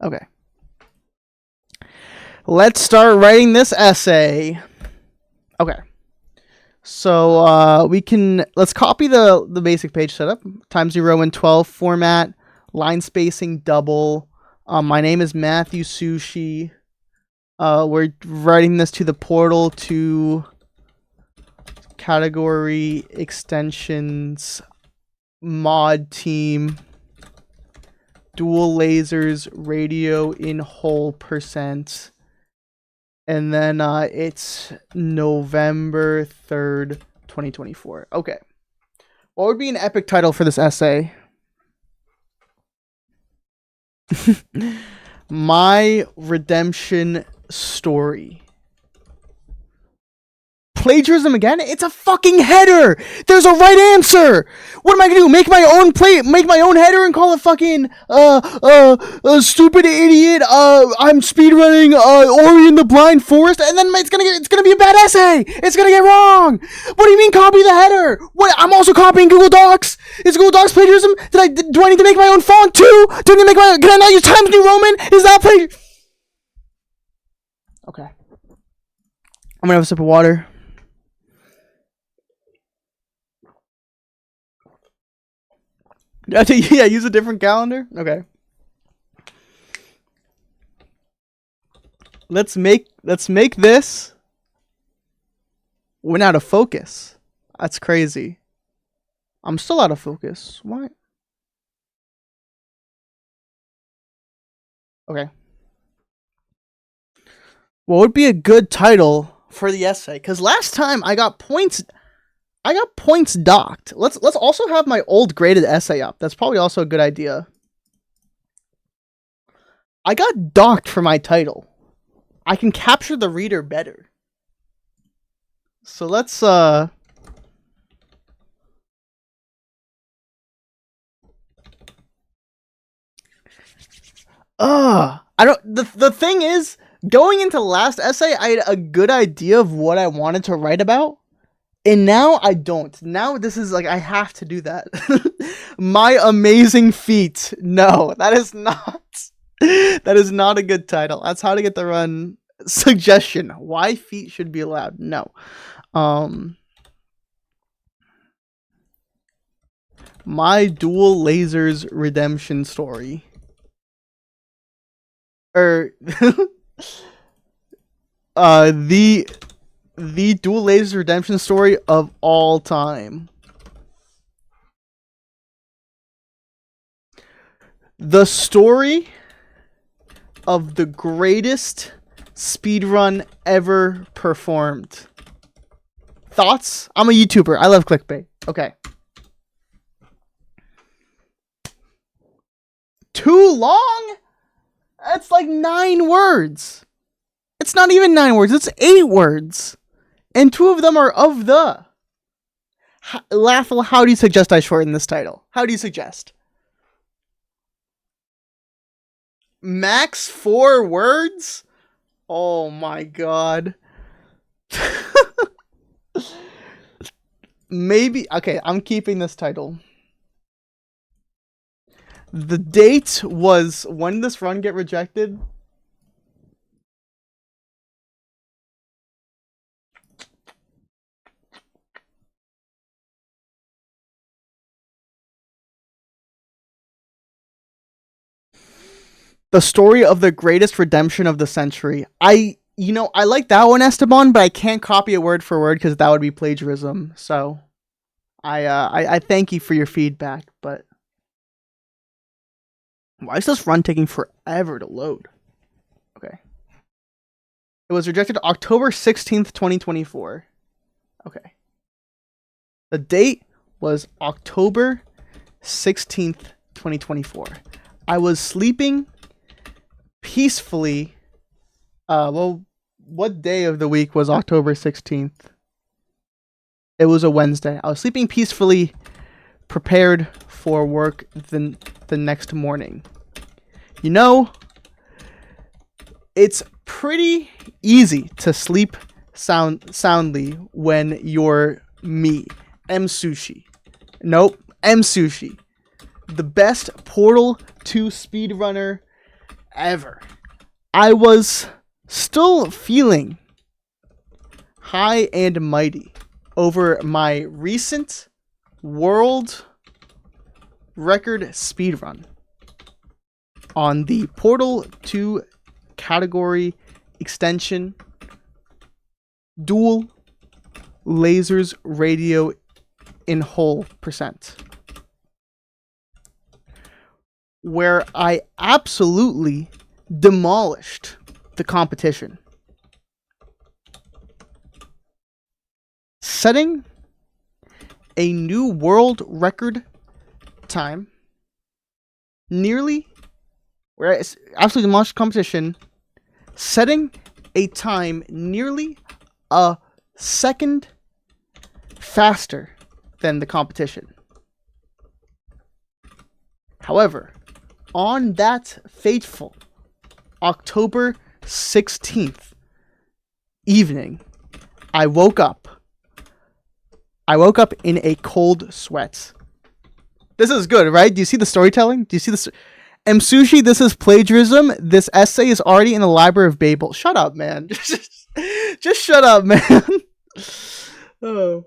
Okay. Let's start writing this essay. Okay. So let's copy the basic page setup. Times New Roman 12 format, line spacing double. My name is Matthew Sushi. We're writing this to the portal to category extensions mod team dual lasers radio in whole %. And then it's November 3rd, 2024. Okay. What would be an epic title for this essay? My redemption story. Plagiarism again? It's a fucking header. There's a right answer. What am I gonna do? Make my own header and call it fucking stupid idiot. I'm speedrunning Ori and the Blind Forest, and then it's gonna be a bad essay. It's gonna get wrong. What do you mean copy the header? What? I'm also copying Google Docs. Is Google Docs plagiarism? Do I need to make my own font too? Can I not use Times New Roman? Is that plagiarism? Okay. I'm gonna have a sip of water. Yeah, use a different calendar. Okay. Let's make this. Went out of focus. That's crazy. I'm still out of focus. Why? Okay. What would be a good title for the essay? Because last time I got points docked. Let's also have my old graded essay up. That's probably also a good idea. I got docked for my title. I can capture the reader better. So let's I don't the thing is, going into the last essay, I had a good idea of what I wanted to write about. And now I don't. Now this is like, I have to do that. My amazing feat. No, that is not a good title. That's how to get the run. Suggestion: why feet should be allowed. No. My dual lasers redemption story. The dual laser redemption story of all time. The story of the greatest speedrun ever performed. Thoughts? I'm a YouTuber. I love clickbait. Okay. too long? That's like 9 words. It's not even 9 words, it's 8 words. And 2 of them are of the. Laffle, how do you suggest I shorten this title? How do you suggest? Max 4 words? Oh my god. Maybe. Okay, I'm keeping this title. The date was when this run get rejected. The story of the greatest redemption of the century. I like that one, Esteban, but I can't copy it word for word because that would be plagiarism. So, I thank you for your feedback, but why is this run taking forever to load? Okay. It was rejected October 16th, 2024. Okay. The date was October 16th, 2024. I was sleeping peacefully. What day of the week was October 16th? It was a Wednesday. I was sleeping peacefully, prepared for work the next morning. You know, it's pretty easy to sleep soundly when you're me, M Sushi. Nope, M Sushi. The best Portal 2 speedrunner ever. I was still feeling high and mighty over my recent world record speedrun on the Portal 2 category extension dual lasers radio in whole percent, where I absolutely demolished the competition, setting a new world record time, where I absolutely demolished the competition, setting a time nearly a second faster than the competition. However, on that fateful October 16th evening, I woke up in a cold sweat. This is good, right? Do you see the storytelling? Do you see this? M Sushi, this is plagiarism. This essay is already in the Library of Babel. Shut up, man. Just shut up, man. Oh.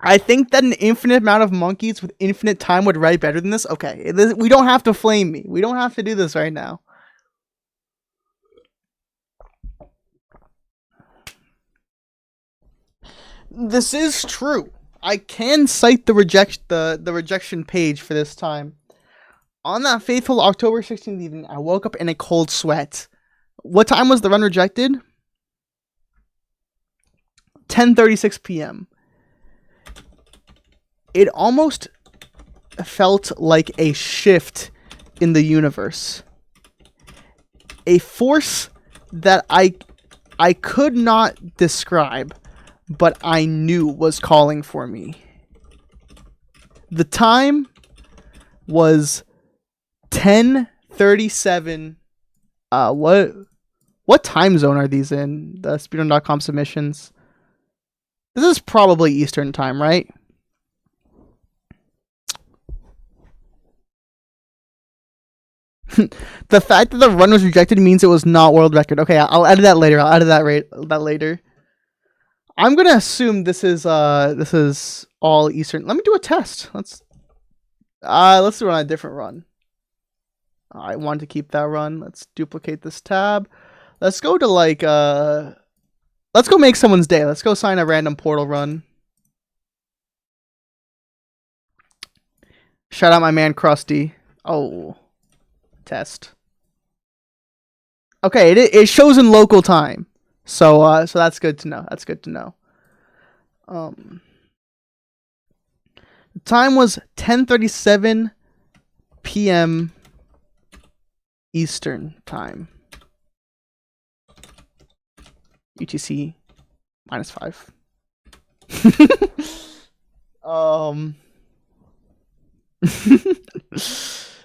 I think that an infinite amount of monkeys with infinite time would write better than this. Okay, we don't have to flame me. We don't have to do this right now. This is true. I can cite the rejection page for this time. On that faithful October 16th evening, I woke up in a cold sweat. What time was the run rejected? 10:36 p.m. It almost felt like a shift in the universe. A force that I could not describe, but I knew was calling for me. The time was 10:37. What time zone are these in? The speedrun.com submissions. This is probably Eastern time, right? The fact that the run was rejected means it was not world record. Okay, I'll edit that later. That later. I'm gonna assume this is all Eastern. Let me do a test. Let's do it on a different run. I want to keep that run. Let's duplicate this tab. Let's go to let's go make someone's day. Let's go sign a random Portal run. Shout out my man Krusty. Oh, test. Okay, it shows in local time. So that's good to know. That's good to know. The time was 10:37 p.m. Eastern time. UTC -5.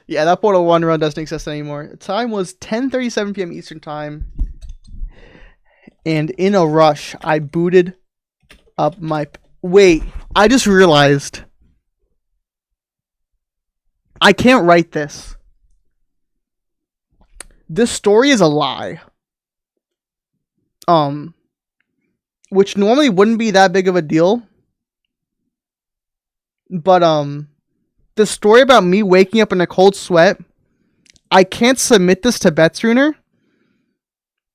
Yeah, that Portal 1 run doesn't exist anymore. The time was 10:37 p.m. Eastern time. And in a rush, I booted up my... Wait, I just realized. I can't write this. This story is a lie. Which normally wouldn't be that big of a deal. But, the story about me waking up in a cold sweat, I can't submit this to BetsRuner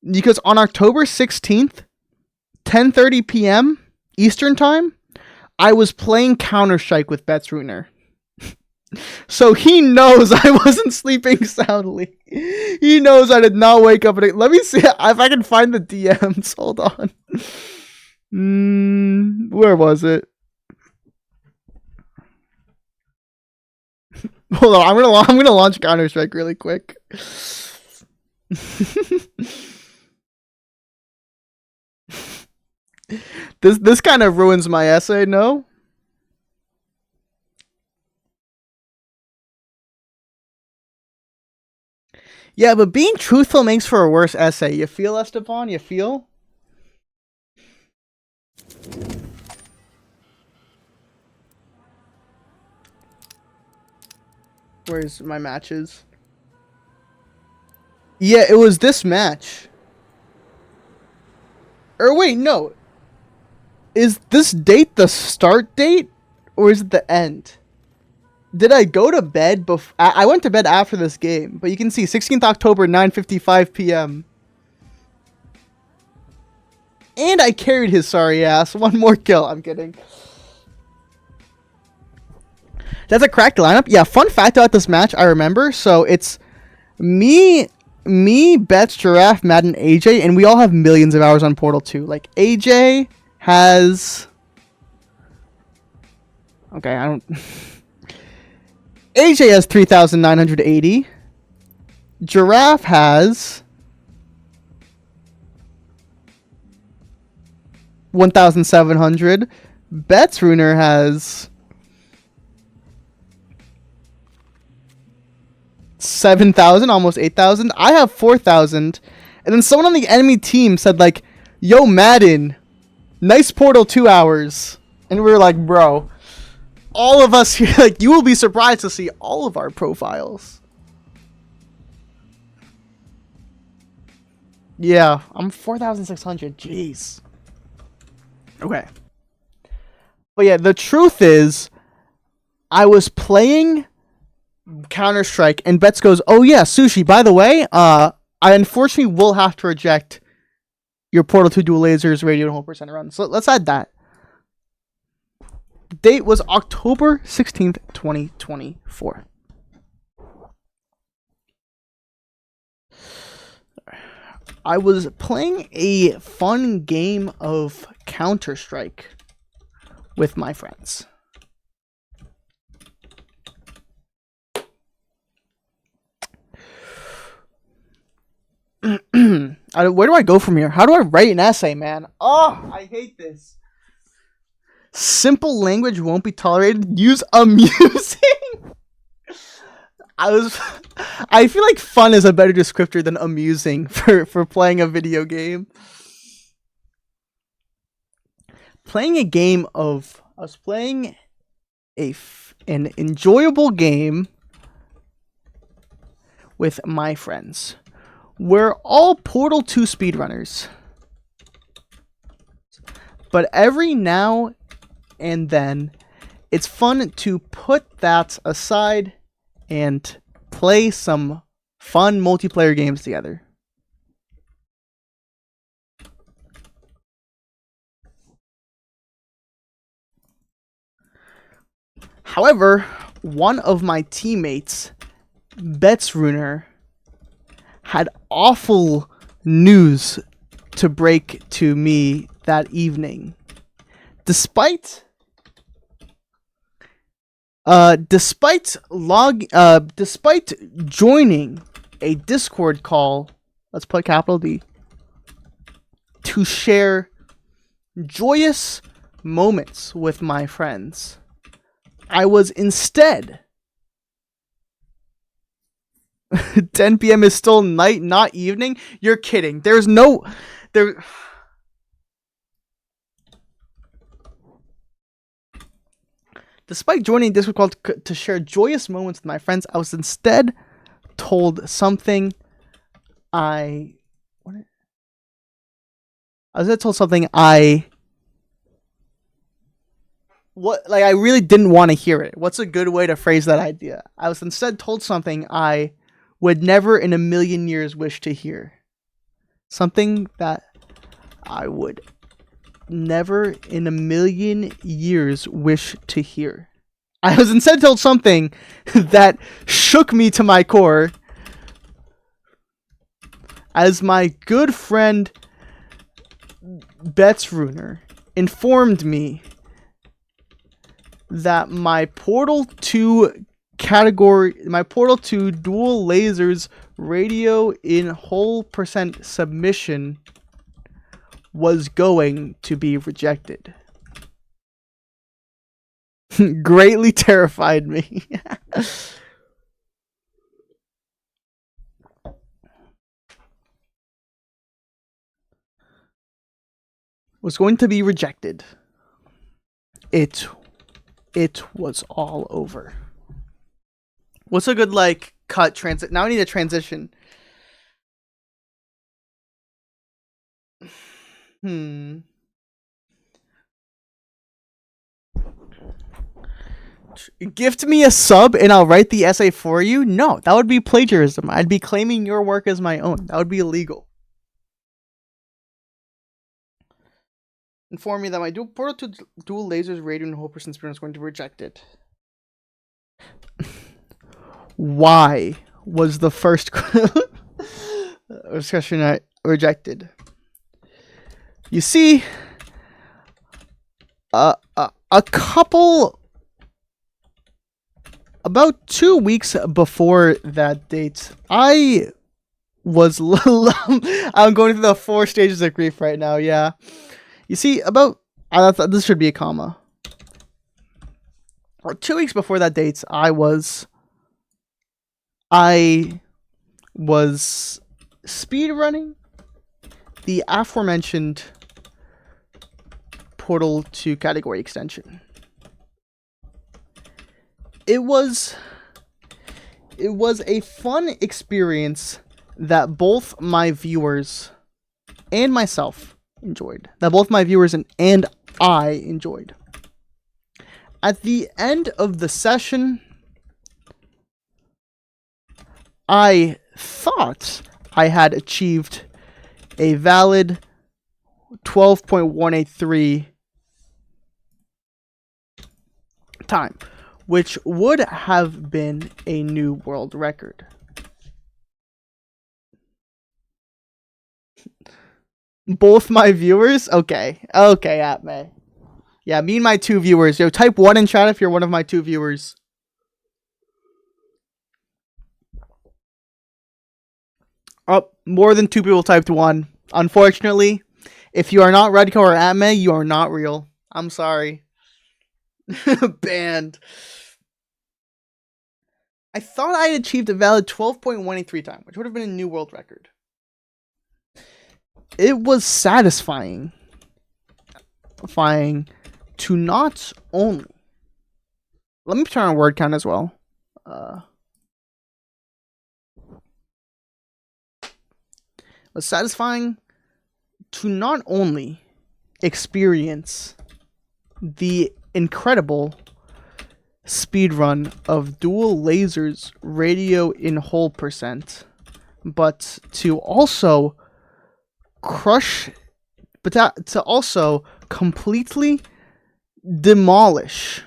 because on October 16th, 10:30 p.m. Eastern time, I was playing Counter-Strike with BetsRuner. So he knows I wasn't sleeping soundly. He knows I did not wake up. Let me see if I can find the DMs. Hold on. Where was it? Hold on, I'm gonna launch Counter-Strike really quick. This kind of ruins my essay, no? Yeah, but being truthful makes for a worse essay. You feel, Esteban? You feel? Where's my matches? Yeah, it was this match. Or wait, no. Is this date the start date? Or is it the end? Did I go to bed before? I went to bed after this game. But you can see 16th October, 9:55 p.m. And I carried his sorry ass. One more kill. I'm kidding. That's a cracked lineup. Yeah, fun fact about this match, I remember. So it's me, Bets, Giraffe, Matt, and AJ, and we all have millions of hours on Portal 2. Like, AJ has... Okay, I don't... AJ has 3,980. Giraffe has... 1,700. BetsRuner has... 7,000, almost 8,000. I have 4,000. And then someone on the enemy team said, like, yo, Madden, nice Portal 2 hours. And we were like, bro, all of us here, like, you will be surprised to see all of our profiles. Yeah, I'm 4,600. Jeez. Okay. But yeah, the truth is, I was playing Counter-Strike, and Bets goes, oh yeah, Sushi, by the way, I unfortunately will have to reject your Portal 2 Dual Lasers Radio and Whole Percent run. So let's add that. The date was October 16th, 2024. I was playing a fun game of Counter-Strike with my friends. Where do I go from here? How do I write an essay, man? Oh, I hate this. Simple language won't be tolerated. Use amusing. I feel like fun is a better descriptor than amusing for playing a video game. I was playing an enjoyable game with my friends. We're all Portal 2 speedrunners. But every now and then, it's fun to put that aside and play some fun multiplayer games together. However, one of my teammates, BetsRuner, had awful news to break to me that evening. Despite Despite joining a Discord call, let's put capital D, to share joyous moments with my friends, I was instead 10 p.m. is still night, not evening? You're kidding. There. Despite joining Discord call to share joyous moments with my friends, I was instead told something I really didn't want to hear it. What's a good way to phrase that idea? I was instead told something I would never in a million years wish to hear. Something that I would never in a million years wish to hear. I was instead told something that shook me to my core, as my good friend Betsruner informed me that my portal to dual lasers radio in whole percent submission was going to be rejected. Greatly terrified me. Was going to be rejected. It was all over. What's a good cut transit? Now I need a transition. Gift me a sub and I'll write the essay for you? No, that would be plagiarism. I'd be claiming your work as my own. That would be illegal. Inform me that my portal to dual lasers radio and whole person spirit is going to reject it. Why was the first question rejected? You see, about 2 weeks before that date, I was I'm going through the 4 stages of grief right now. Yeah. You see, I thought this should be a comma. 2 weeks before that date, I was speedrunning the aforementioned portal to category extension. It was a fun experience that both my viewers and myself enjoyed. That both my viewers and I enjoyed. At the end of the session, I thought I had achieved a valid 12.183 time, which would have been a new world record. Both my viewers? Okay, Atme. Yeah, me and my 2 viewers. Yo, type 1 in chat if you're one of my 2 viewers. Oh, more than 2 people typed 1. Unfortunately, if you are not Redco or Atme, you are not real. I'm sorry. Banned. I thought I had achieved a valid 12.183 time, which would have been a new world record. It was satisfying to not only... Let me turn on word count as well. It was satisfying to not only experience the incredible speedrun of dual lasers radio in whole percent, but to also completely demolish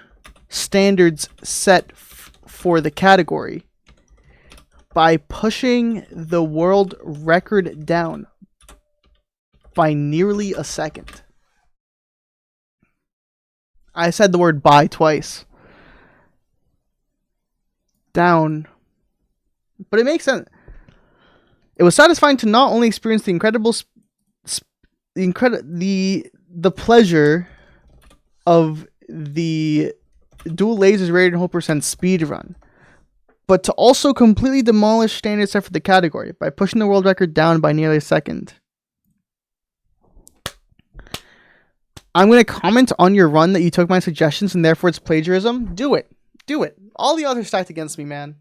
standards set for the category by pushing the world record down by nearly a second. I said the word "by" twice. down. But it makes sense. It was satisfying to not only experience the the pleasure of the dual lasers rated 100% speed run, but to also completely demolish standard set for the category by pushing the world record down by nearly a second. I'm going to comment on your run that you took my suggestions and therefore it's plagiarism. Do it. Do it. All the others stacked against me, man.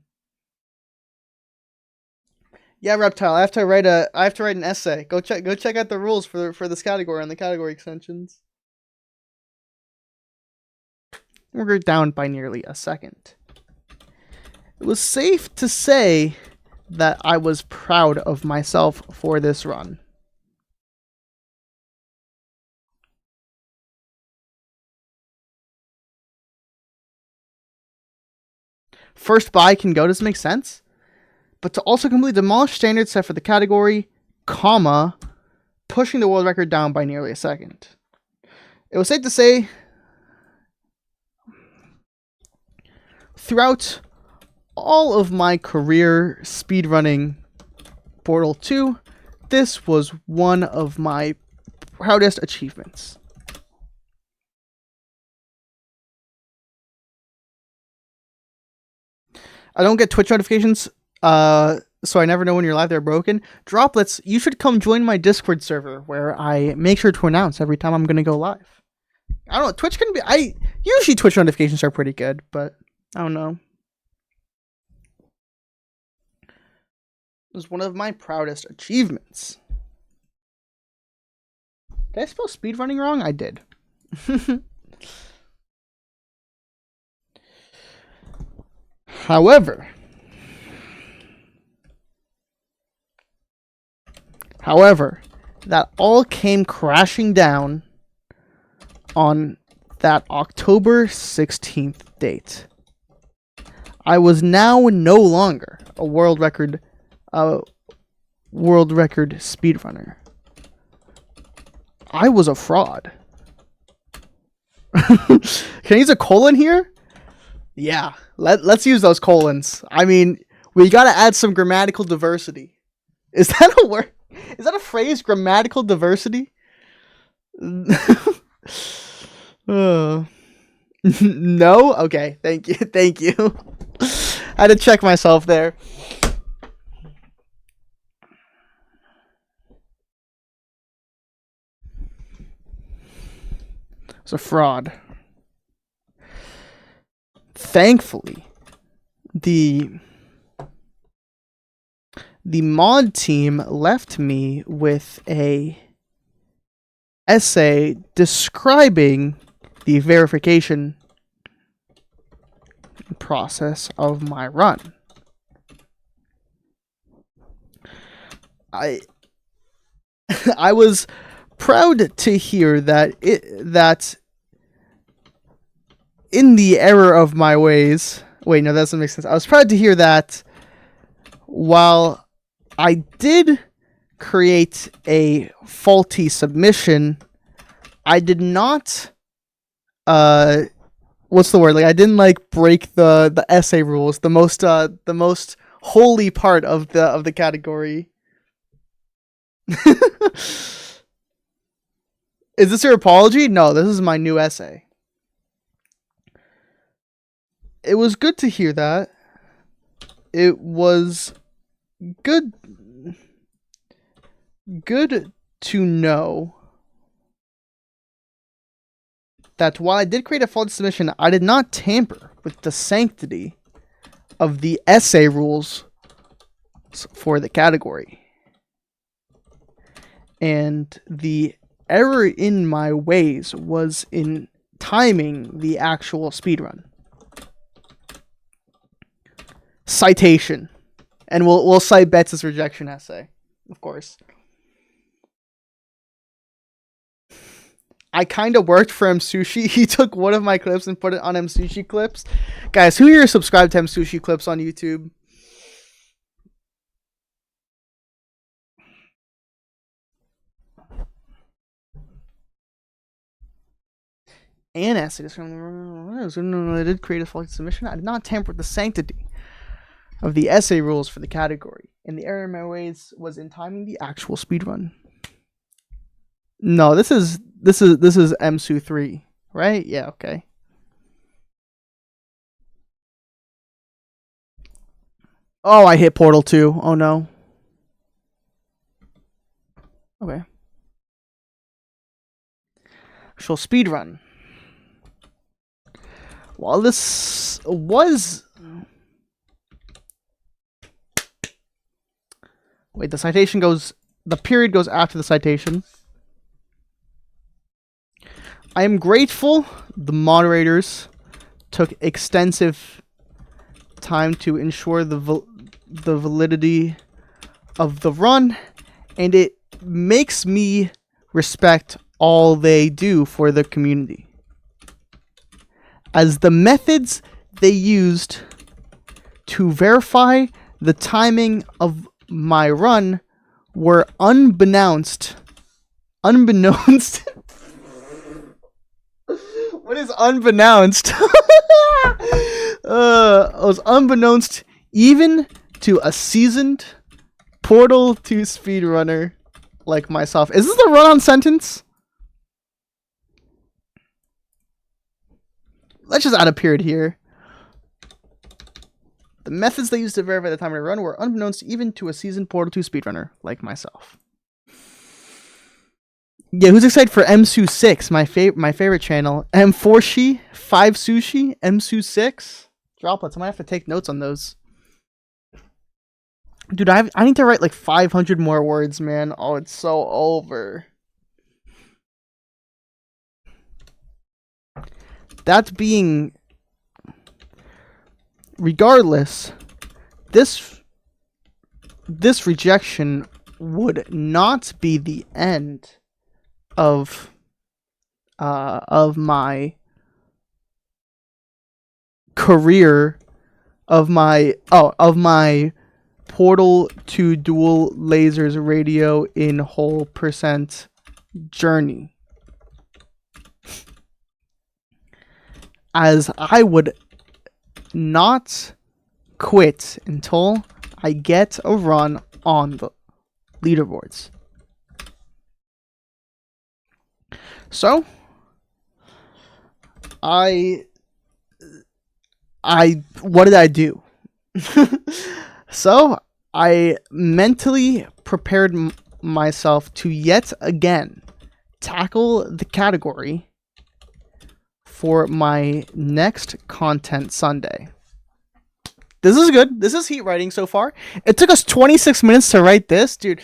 Yeah, Reptile. I have to write an essay. Go check out the rules for this category and the category extensions. We're down by nearly a second. It was safe to say that I was proud of myself for this run. First buy can go doesn't make sense, but to also completely demolish standard set for the category, comma, pushing the world record down by nearly a second. It was safe to say throughout all of my career speedrunning Portal 2, this was one of my proudest achievements. I don't get Twitch notifications, so I never know when you're live. They're broken. Droplets, you should come join my Discord server where I make sure to announce every time I'm going to go live. I don't know. Twitch can be... usually Twitch notifications are pretty good, but I don't know. It was one of my proudest achievements. Did I spell speedrunning wrong? I did. However, that all came crashing down on that October 16th date. I was now no longer a world record speedrunner. I was a fraud. Can I use a colon here? Yeah, let's use those colons. I mean, we gotta add some grammatical diversity. Is that a word? Is that a phrase? Grammatical diversity? No? Okay, thank you. Thank you. I had to check myself there. It's a fraud. Thankfully, the mod team left me with a essay describing the verification process of my run. I was proud to hear that in the error of my ways... Wait, no, that doesn't make sense. I was proud to hear that while I did create a faulty submission, I did not... what's the word? I didn't break the essay rules, the most holy part of the category. Is this your apology? No, this is my new essay. It was good to hear that. It was good to know that while I did create a faulty submission, I did not tamper with the sanctity of the essay rules for the category. And the error in my ways was in timing the actual speedrun. Citation. And we'll cite Betts' rejection essay, of course. I kind of worked for MSushi. He took one of my clips and put it on MSushi Clips. Guys, who here is subscribed to MSushi Clips on YouTube? And essay. I did create a faulty submission. I did not tamper with the sanctity of the essay rules for the category, and the error in my ways was in timing the actual speedrun. No, this is MSU 3, right? Yeah, okay. Oh, I hit Portal 2. Oh no. Okay. Actual speedrun. While this was... Wait, the citation goes... The period goes after the citation. I am grateful the moderators took extensive time to ensure the validity of the run, and it makes me respect all they do for the community, as the methods they used to verify the timing of my run were unbeknownst. What is unbeknownst? It was unbeknownst even to a seasoned Portal 2 speedrunner like myself. Is this the run-on sentence? Let's just add a period here. The methods they used to verify the time of the run were unbeknownst even to a seasoned Portal 2 speedrunner like myself. Yeah, who's excited for MSU 6, my favorite channel? M4shi, 5 Sushi, MSU 6? Droplets, I might have to take notes on those. Dude, I need to write like 500 more words, man. Oh, it's so over. That being... Regardless, this rejection would not be the end of my career, of my Portal 2 Dual Lasers Radio in whole percent journey, as I would not quit until I get a run on the leaderboards. So what did I do? So I mentally prepared myself to yet again tackle the category for my next content Sunday. This is good. This is heat writing so far. It took us 26 minutes to write this, dude.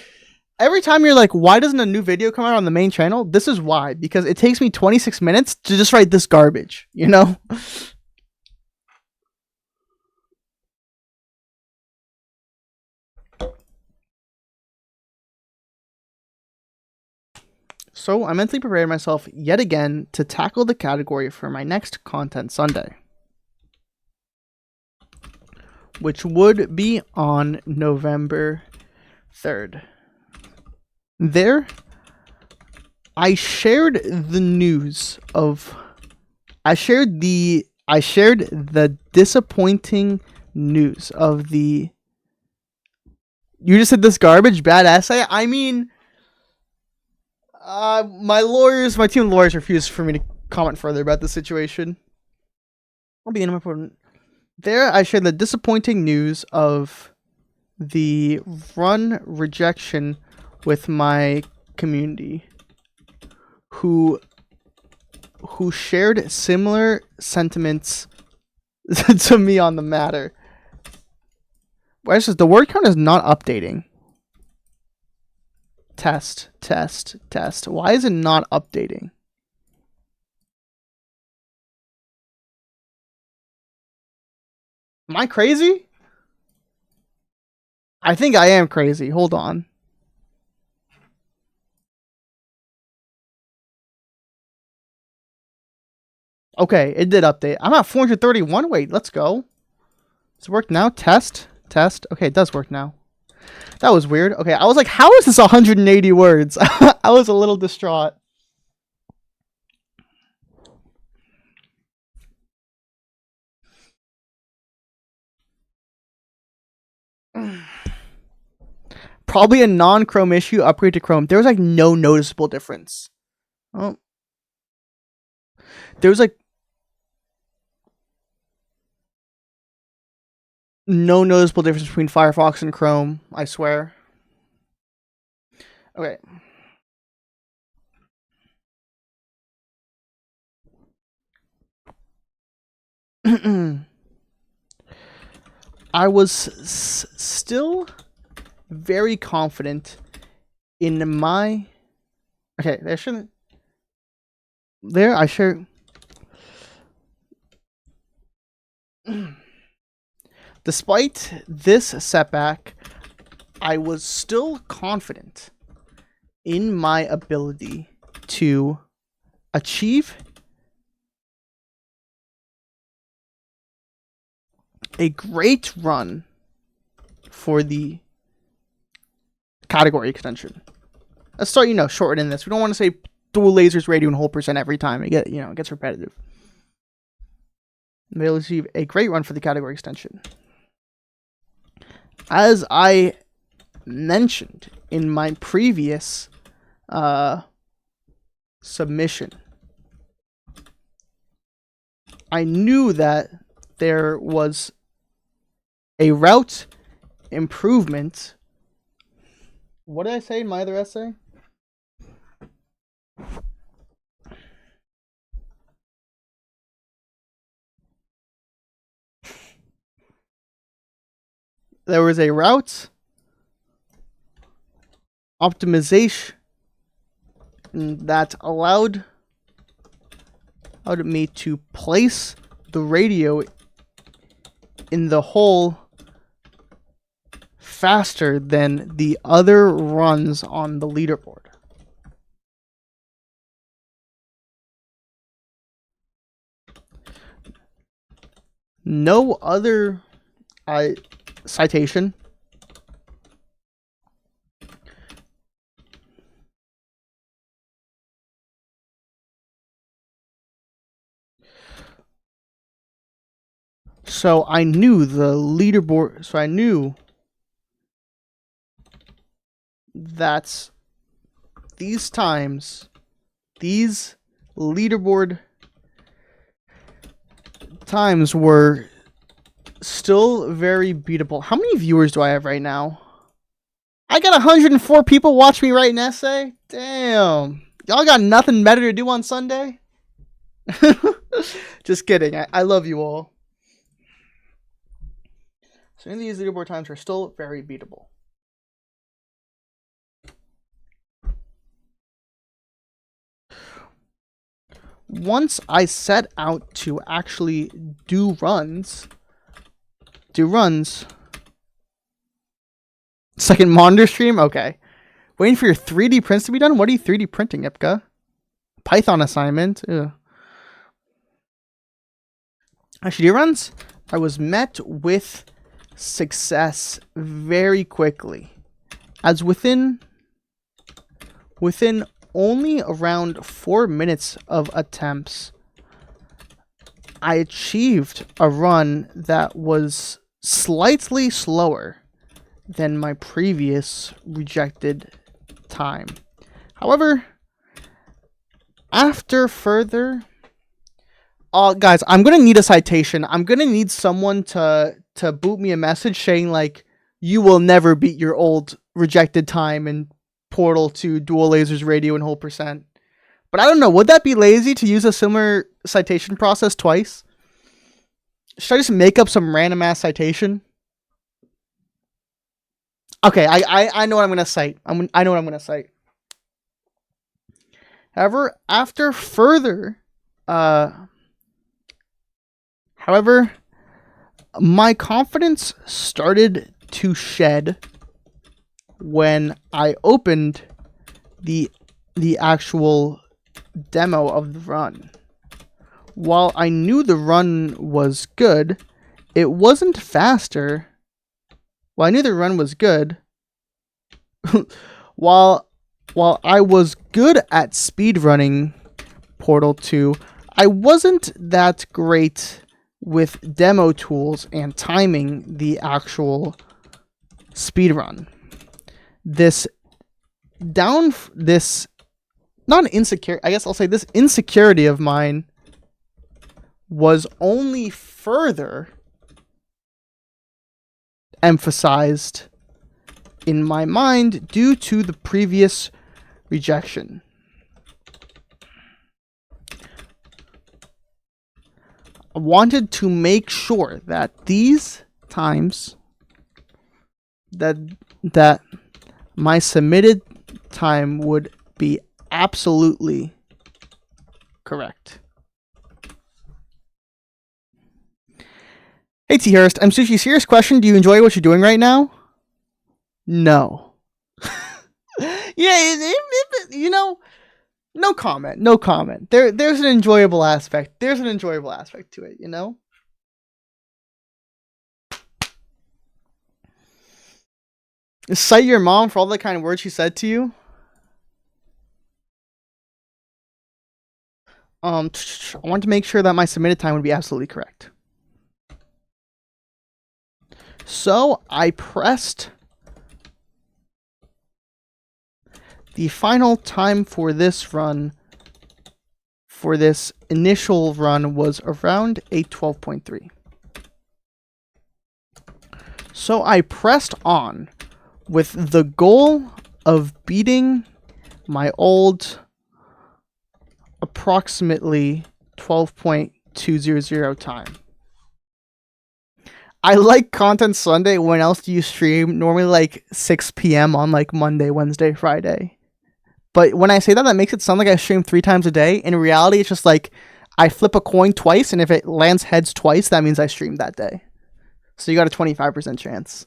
Every time you're like, why doesn't a new video come out on the main channel? This is why. Because it takes me 26 minutes to just write this garbage, you know? So I mentally prepared myself yet again to tackle the category for my next content Sunday, which would be on November 3rd. There, I shared the disappointing news of the... You just said this garbage, bad essay? I mean, my team of lawyers refused for me to comment further about the situation. I'll begin my point. There, I shared the disappointing news of the run rejection with my community, who shared similar sentiments to me on the matter. Why is the word count is not updating? Test. Why is it not updating? Am I crazy? I think I am crazy. Hold on. Okay, it did update. I'm at 431. Wait, let's go. Does it work now? Test. Okay, it does work now. That was weird. Okay, I was like, how is this 180 words? I was a little distraught. probably a non-Chrome issue. Upgrade to Chrome. There was like no noticeable difference. Oh, there was like no noticeable difference between Firefox and Chrome. I swear. Okay. I was still very confident in my. Okay, there shouldn't. There, I sure. Despite this setback, I was still confident in my ability to achieve a great run for the category extension. Let's start, shortening this. We don't want to say dual lasers, radio, and whole percent every time. It gets repetitive. They'll achieve a great run for the category extension. As I mentioned in my previous submission, I knew that there was a route improvement. What did I say in my other essay? There was a route optimization that allowed me to place the radio in the hole faster than the other runs on the leaderboard. No other citation so I knew the leaderboard. So I knew that these leaderboard times were still very beatable. How many viewers do I have right now? I got 104 people watch me write an essay. Damn. Y'all got nothing better to do on Sunday? Just kidding. I love you all. So these leaderboard times are still very beatable. Once I set out to actually do runs. Second monitor stream? Okay. Waiting for your 3D prints to be done? What are you 3D printing, Ipka? Python assignment? Ew. Actually, do runs? I was met with success very quickly. As within only around 4 minutes of attempts, I achieved a run that was slightly slower than my previous rejected time. However, after further... guys, I'm going to need a citation. I'm going to need someone to boot me a message saying, like, you will never beat your old rejected time in Portal to Dual Lasers, Radio, and Whole Percent. But I don't know. Would that be lazy to use a similar citation process twice? Should I just make up some random ass citation? Okay, I know what I'm gonna cite. I know what I'm gonna cite. However, my confidence started to shed when I opened the actual demo of the run. While I knew the run was good, it wasn't faster. While I knew the run was good, while I was good at speedrunning Portal 2, I wasn't that great with demo tools and timing the actual speedrun. this this not insecure, I guess I'll say this insecurity of mine was only further emphasized in my mind due to the previous rejection. I wanted to make sure that these times that my submitted time would be absolutely correct. Hey T Hurst, I'm Sushi. Serious question. Do you enjoy what you're doing right now? No. Yeah, you know, no comment. No comment. There's an enjoyable aspect. There's an enjoyable aspect to it, you know? Cite your mom for all the kind words she said to you. I want to make sure that my submitted time would be absolutely correct. So I pressed the final time for this run, for this initial run, was around a 12.3. So I pressed on with the goal of beating my old approximately 12.200 time. I like Content Sunday. When else do you stream? Normally like 6 p.m. on like Monday, Wednesday, Friday. But when I say that, that makes it sound like I stream 3 times a day. In reality, it's just like I flip a coin twice, and if it lands heads twice, that means I streamed that day. So you got a 25% chance.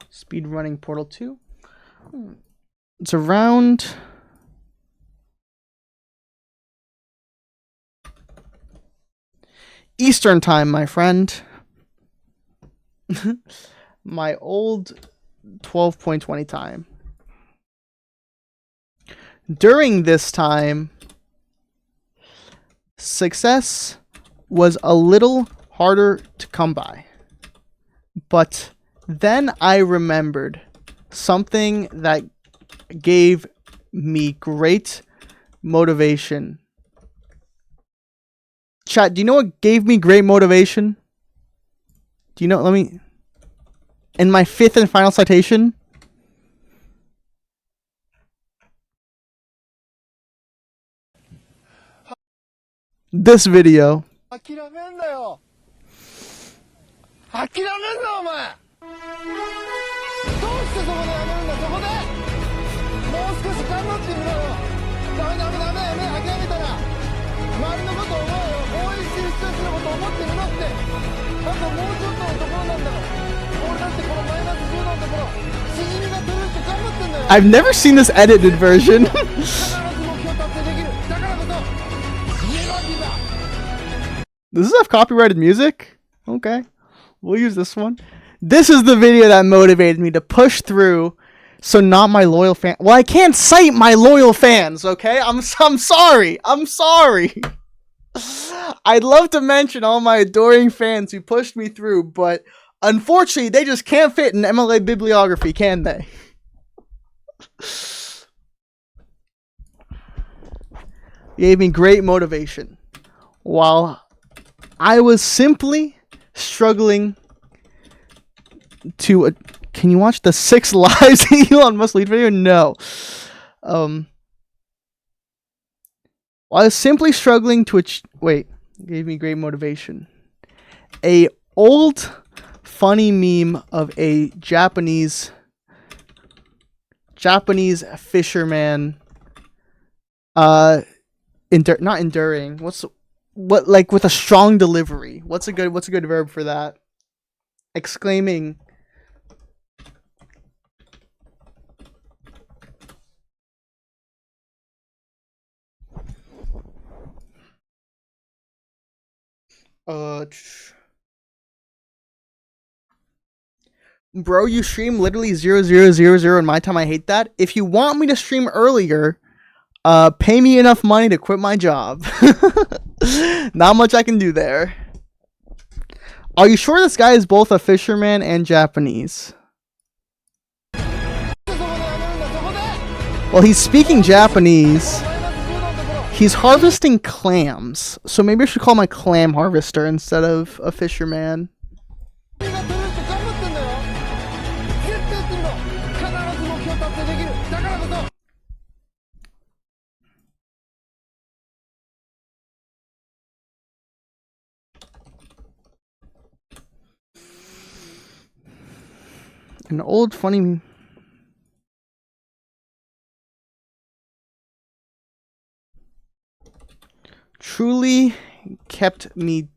Speed running Portal 2. It's around... Eastern time, my friend. My old 12.20 time. During this time, success was a little harder to come by. But then I remembered something that gave me great motivation. Chat, do you know what gave me great motivation? Do you know? Let me... In my 5th and final citation... This video. I've never seen this edited version. Does this have copyrighted music? Okay. We'll use this one. This is the video that motivated me to push through. So not my loyal fan. Well, I can't cite my loyal fans, okay? I'm sorry. I'm sorry. I'd love to mention all my adoring fans who pushed me through, but unfortunately, they just can't fit in MLA bibliography, can they? Gave me great motivation. While I was simply struggling to... can you watch the 6 lives Elon Musk lead video? No. While I was simply struggling to... wait. Gave me great motivation. A old funny meme of a Japanese fisherman not enduring. What like with a strong delivery. What's a good verb for that? Exclaiming bro, you stream literally 0000 in my time. I hate that. If you want me to stream earlier, pay me enough money to quit my job. Not much I can do there. Are you sure this guy is both a fisherman and Japanese? Well, he's speaking Japanese. He's harvesting clams, so maybe I should call my clam harvester instead of a fisherman. An old funny... truly kept me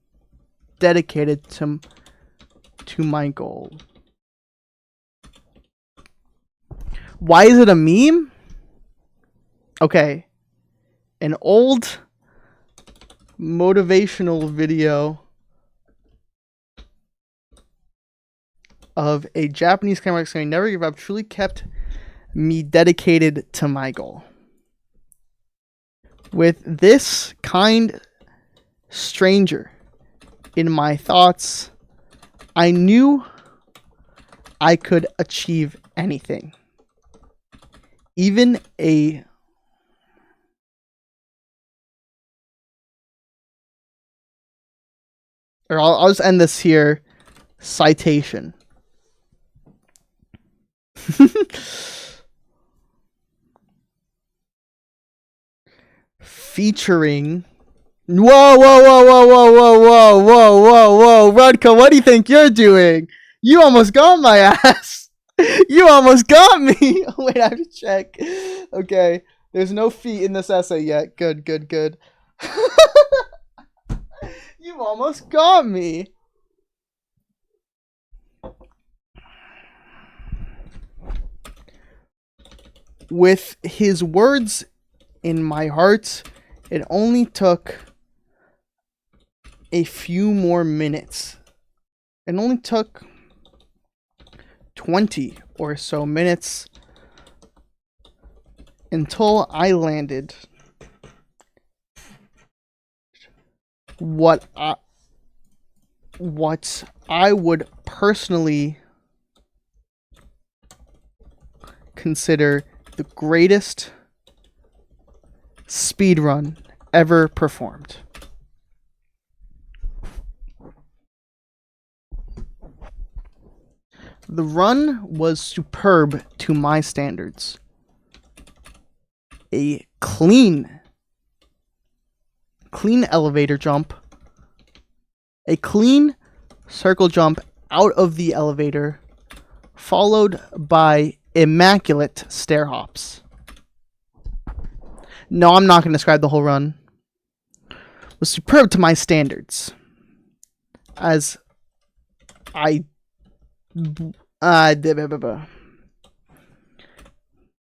dedicated to my goal. Why is it a meme? Okay. An old motivational video of a Japanese camera saying never give up truly kept me dedicated to my goal. With this kind stranger in my thoughts, I knew I could achieve anything. Even a I'll just end this here. Citation. Featuring... Whoa, whoa, whoa, whoa, whoa, whoa, whoa, whoa, whoa, whoa. Rudka, what do you think you're doing? You almost got my ass. You almost got me. Wait, I have to check. Okay. There's no feet in this essay yet. Good, good, good. You almost got me. With his words in my heart, it only took a few more minutes. It only took 20 or so minutes until I landed what I would personally consider the greatest speedrun ever performed. The run was superb to my standards. A clean elevator jump, a clean circle jump out of the elevator, followed by immaculate stair hops. No, I'm not going to describe the whole run. It was superb to my standards, as I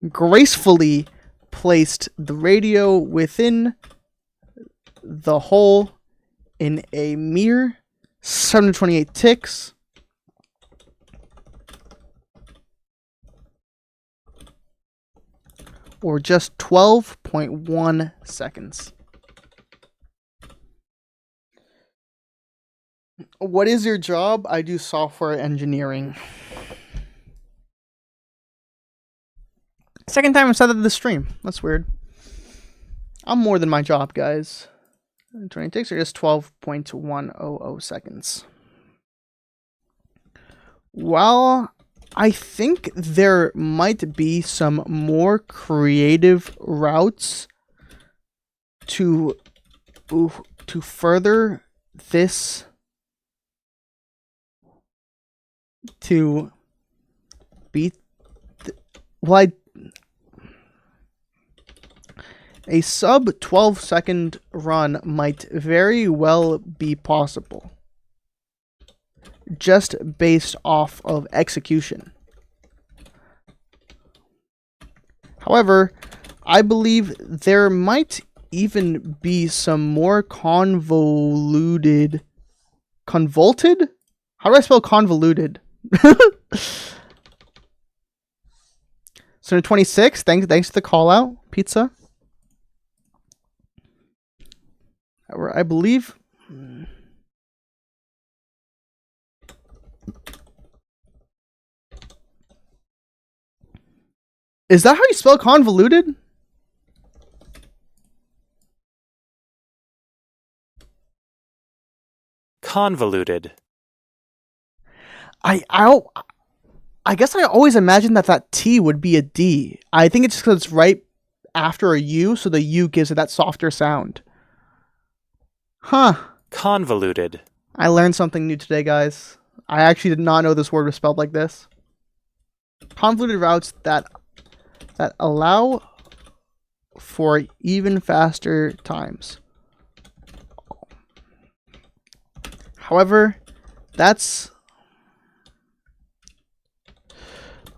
gracefully placed the radio within the hole in a mere 728 ticks. Or just 12.1 seconds. What is your job? I do software engineering. Second time I've said that in the stream. That's weird. I'm more than my job, guys. 20 ticks are just 12.100 seconds. Well, I think there might be some more creative routes to further this, to beat a sub 12-second run might very well be possible, just based off of execution. However, I believe there might even be some more convoluted... Convolted? How do I spell convoluted? So 26, thanks for the call out, pizza. I believe. Is that how you spell convoluted? Convoluted. I guess I always imagined that T would be a D. I think it's just because it's right after a U, so the U gives it that softer sound. Huh. Convoluted. I learned something new today, guys. I actually did not know this word was spelled like this. Convoluted routes that allow for even faster times. However,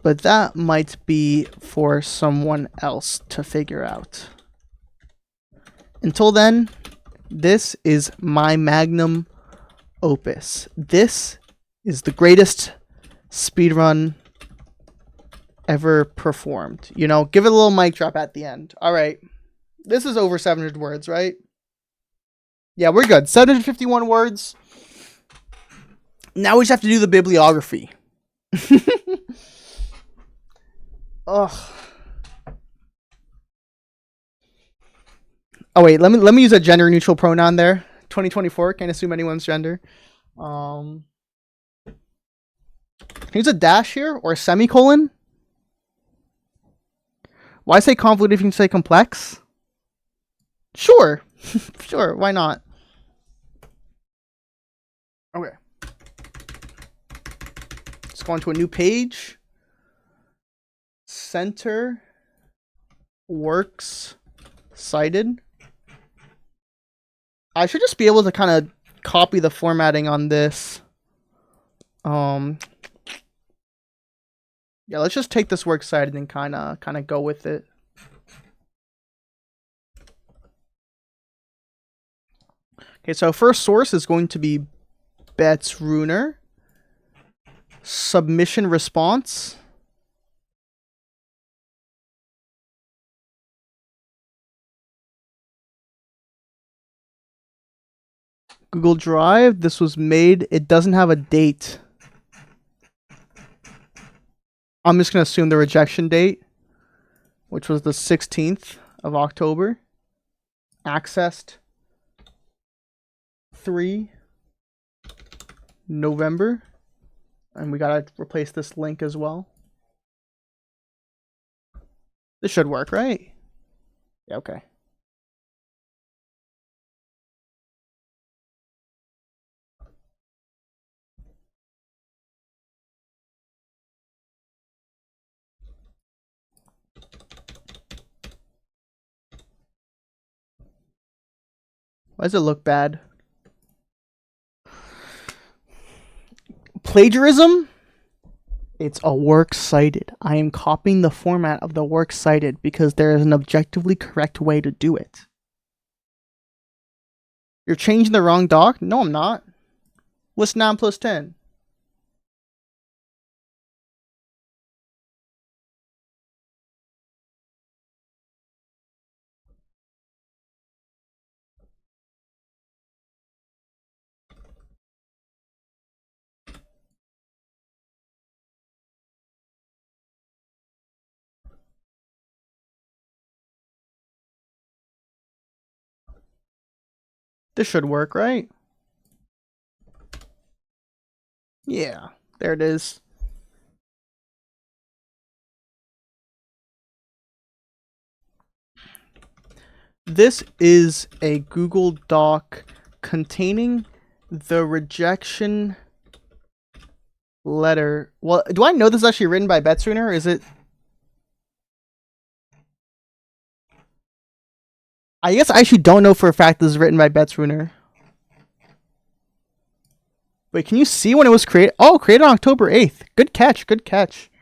but that might be for someone else to figure out. Until then, this is my magnum opus. This is the greatest speedrun ever performed. You know, give it a little mic drop at the end. All right. This is over 700 words, right? Yeah, we're good. 751 words. Now we just have to do the bibliography. Ugh. Oh wait, let me use a gender neutral pronoun there. 2024, can't assume anyone's gender. Can you use a dash here or a semicolon? Why say convoluted if you can say complex? Sure. Sure, why not? Okay. Let's go on to a new page. Center works cited. I should just be able to kind of copy the formatting on this. Yeah, let's just take this works cited and kind of go with it. Okay, so first source is going to be Betz-Runer. Submission response. Google Drive. This was made. It doesn't have a date. I'm just going to assume the rejection date, which was the 16th of October. Accessed 3 November. And we got to replace this link as well. This should work, right? Yeah, okay. Why does it look bad? Plagiarism? It's a works cited. I am copying the format of the works cited because there is an objectively correct way to do it. You're changing the wrong doc? No, I'm not. What's 9 plus 10? This should work, right? Yeah, there it is. This is a Google Doc containing the rejection letter. Well, do I know this is actually written by Betz-Runer, or is it? I guess I actually don't know for a fact this is written by Betz-Runer. Wait, can you see when it was created? Oh, created on October 8th. Good catch, good catch.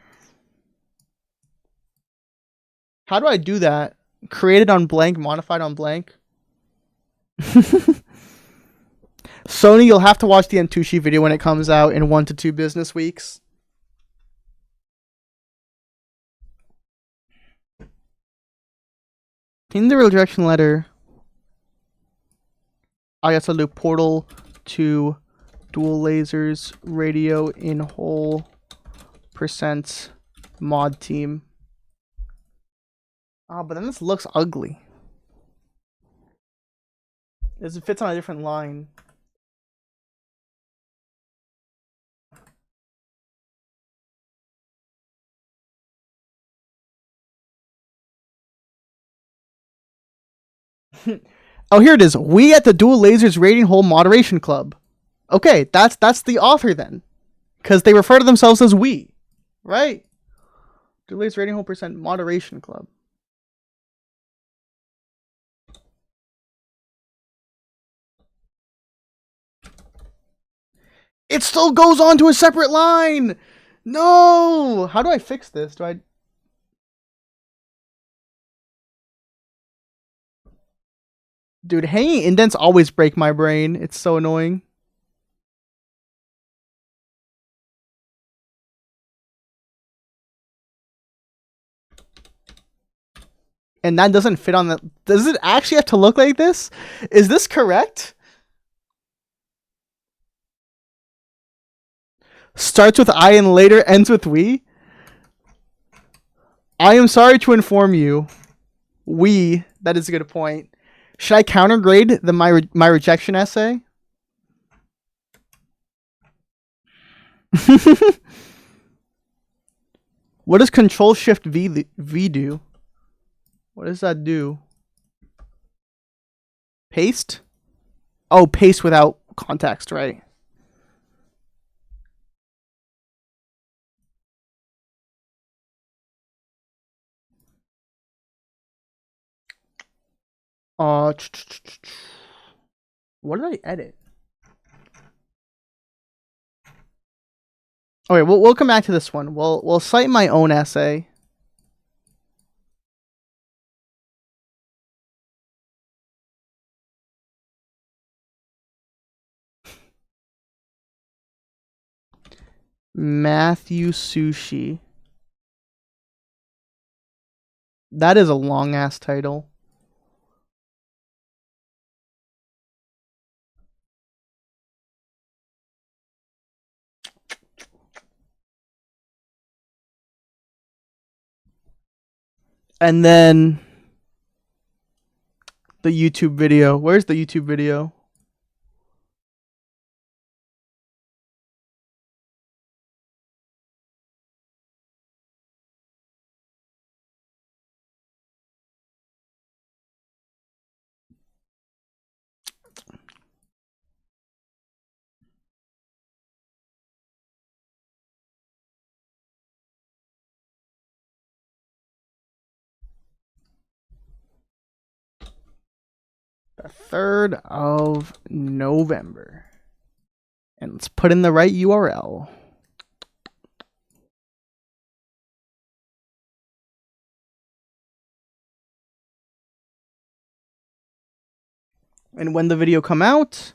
How do I do that? Created on blank, modified on blank. Sony, you'll have to watch the Antushi video when it comes out in 1 to 2 business weeks. In the rejection letter, I guess I'll do portal to dual lasers radio in whole percent mod team. Oh, but then this looks ugly. It fits on a different line. Oh, here it is. We at the Dual Lasers Rating Hole Moderation Club. Okay, that's the author then. Because they refer to themselves as we. Right? Dual Lasers Rating Hole percent Moderation Club. It still goes on to a separate line! No! How do I fix this? Dude, hanging indents always break my brain. It's so annoying. And that doesn't fit on the... Does it actually have to look like this? Is this correct? Starts with I and later ends with we? I am sorry to inform you. We, that is a good point. Should I countergrade my rejection essay? What does Control Shift V do? What does that do? Paste? Oh, paste without context, right? What did I edit? Okay, we'll come back to this one. We'll cite my own essay. Matthew Sushi. That is a long ass title. And then the YouTube video. Where's the YouTube video? The 3rd of November. And let's put in the right URL. And when the video come out,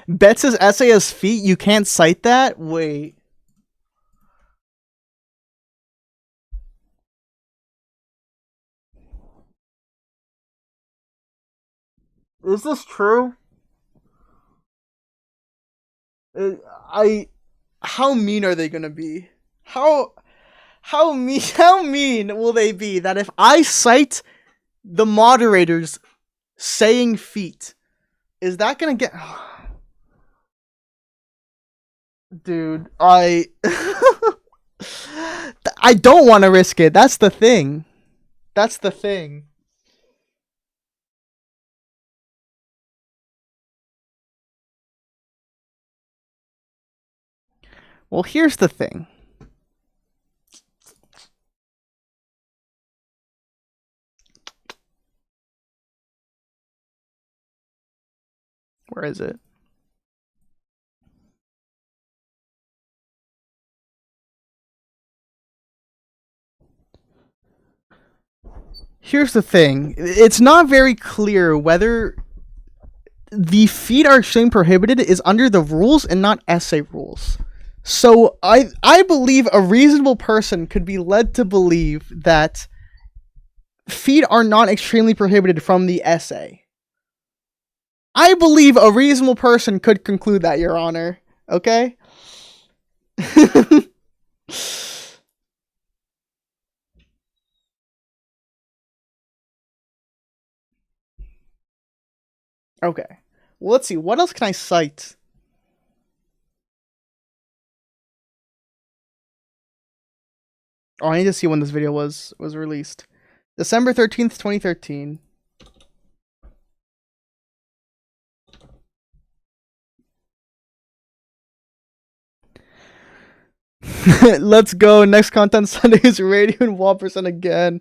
Betts' essay has feet. You can't cite that? Wait. Is this true? How mean are they gonna be? How mean will they be that if I cite the moderators saying feet, is that gonna get... Dude, I don't want to risk it. That's the thing. That's the thing. Well, here's the thing. Where is it? Here's the thing. It's not very clear whether... the feet are extremely prohibited is under the rules and not essay rules. So I believe a reasonable person could be led to believe that feet are not extremely prohibited from the essay. I believe a reasonable person could conclude that, Your Honor. Okay? Okay. Well, let's see. What else can I cite? Oh, I need to see when this video was released. December 13th, 2013. Let's go. Next content Sunday is Radio and Walperson again.